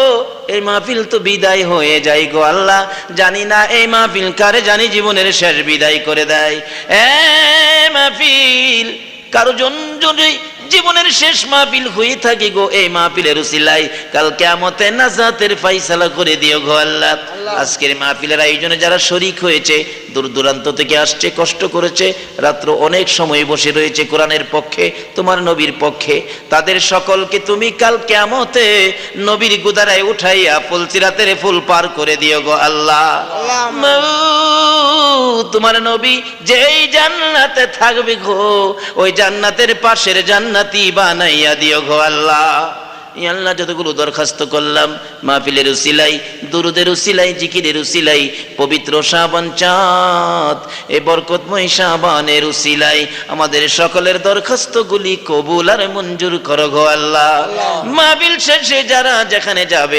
[SPEAKER 1] এই মাহফিল তো বিদায় হয়ে যায় গো আল্লাহ, জানি না এই মাহফিল কারে জানি জীবনের শেষ বিদায় করে দেয়। মাহফিল কারো জন্য জীবনের শেষ মাহফিল হয়ে থাকে গো, এই মাহফিলের উসিলায় কাল কিয়ামতে নাজাতের ফয়সালা করে দিও গো আল্লাহ। আজকের মাহফিলের আয়োজনে যারা শরীক হয়েছে, দূর দূরান্ত থেকে আসছে, কষ্ট করেছে, রাত্র অনেক সময় বসে রয়েছে কোরআনের পক্ষে, তোমার নবীর পক্ষে, তাদের সকলকে তুমি কাল কিয়ামতে নবীর গুদারায় উঠাইয়া ফুলসিরাতের ফুল পার করে দিও গো আল্লাহ। তোমার নবী যেই জান্নাতে থাকবে গো ওই জান্নাতের পাশের জান্নাতি বানাইয়া দিও গো আল্লাহ। ইয়া আল্লাহ যতগুলো দরখাস্ত করলাম মাহফিলের উসিলাই, দুরুদের উসিলাই, জিকিরের উসিলাই, পবিত্র শাবান চাঁদ এই বরকতময় শাবানের উসিলাই আমাদের সকলের দরখাস্তগুলি কবুল আর মঞ্জুর করো গো আল্লাহ। মাহফিল শেষে যারা যেখানে যাবে